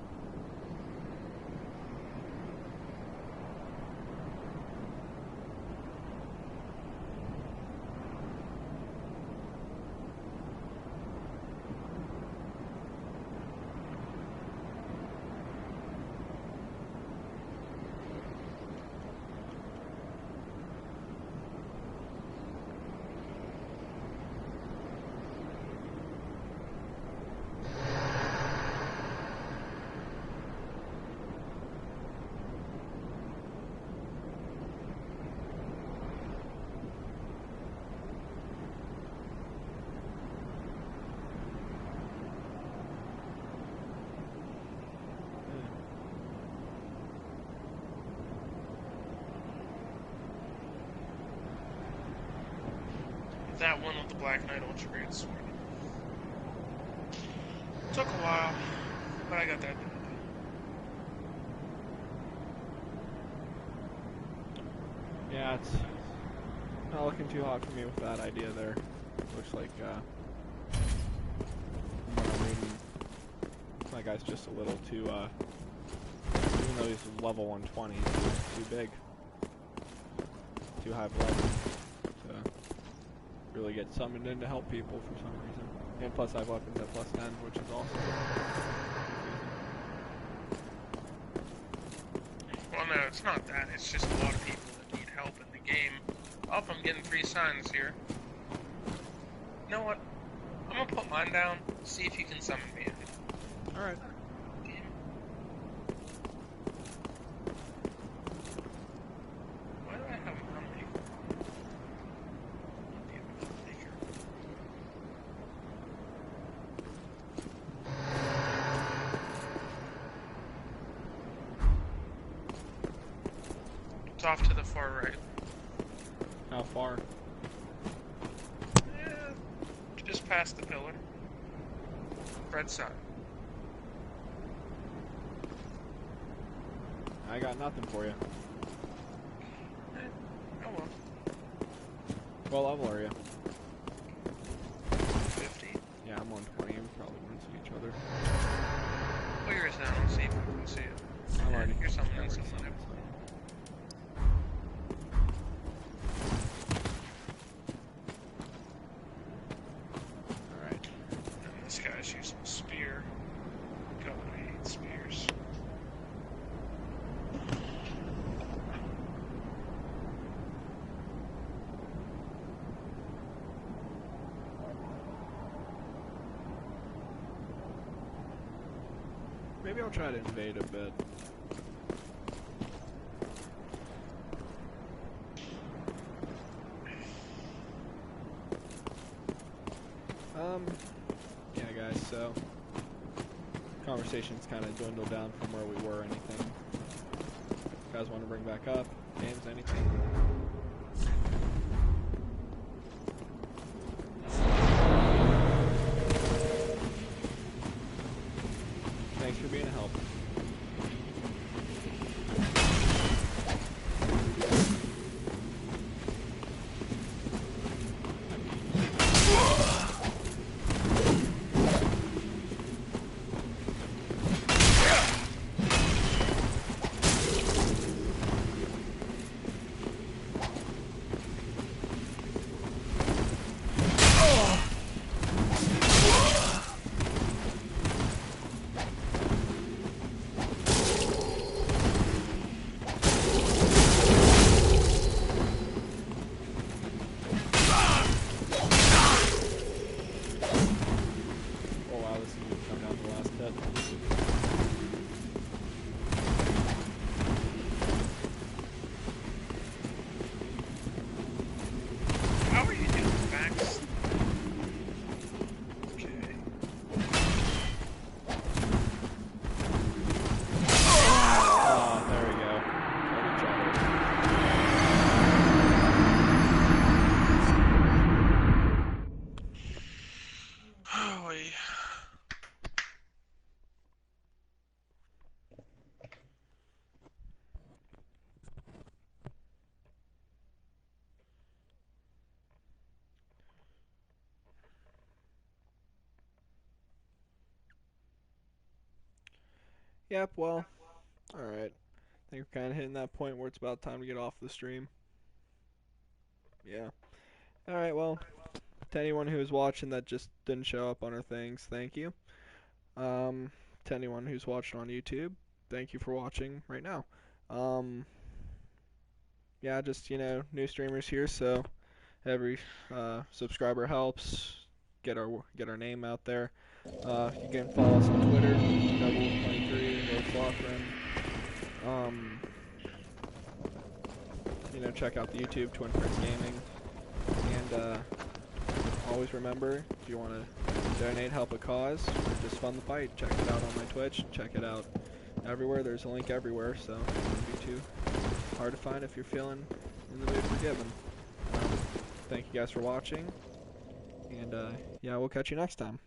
That one with the Black Knight Ultra Great Sword. Took a while, but I got that done. Yeah, it's not looking too hot for me with that idea there. Looks like, from what I'm reading, my guy's just a little too, even though he's level 120, he's too big. Too high blood to really get summoned in to help people for some reason. And plus I have weapons at plus 10, which is awesome. Well, no, it's not that. It's just a lot of people that need help in the game. Oh, I'm getting 3 signs here. You know what? I'm gonna put mine down, see if you can summon me in. Alright. Why do I have a Humvee? It's off to the far right. How far? Yeah, just past the pillar. Red side. I got nothing for you. Oh well. What level are you? 50. Yeah, I'm 120. We probably won't see each other. Put yours down and see if we can see it. I'm already. Here's something I'm else. already summoned, so. Alright. And this guy's using a spear. God, I hate spears. Maybe I'll try to invade a bit. Yeah guys, so conversation's kind of dwindled down from where we were. Anything you guys want to bring back up? Games, anything? Thanks for being a help. Yep, well, alright. I think we're kind of hitting that point where it's about time to get off the stream. Yeah. Alright, well, to anyone who was watching that just didn't show up on our things, thank you. To anyone who's watching on YouTube, thank you for watching right now. Yeah, just, new streamers here, so every subscriber helps get our name out there. You can follow us on Twitter, Double23, Lord Slothrin. Check out the YouTube, Twin Prince Gaming. And always remember, if you want to donate, help a cause, or just fund the fight, check it out on my Twitch, check it out everywhere. There's a link everywhere, so it won't be too hard to find if you're feeling in the mood for giving. Thank you guys for watching, and yeah, we'll catch you next time.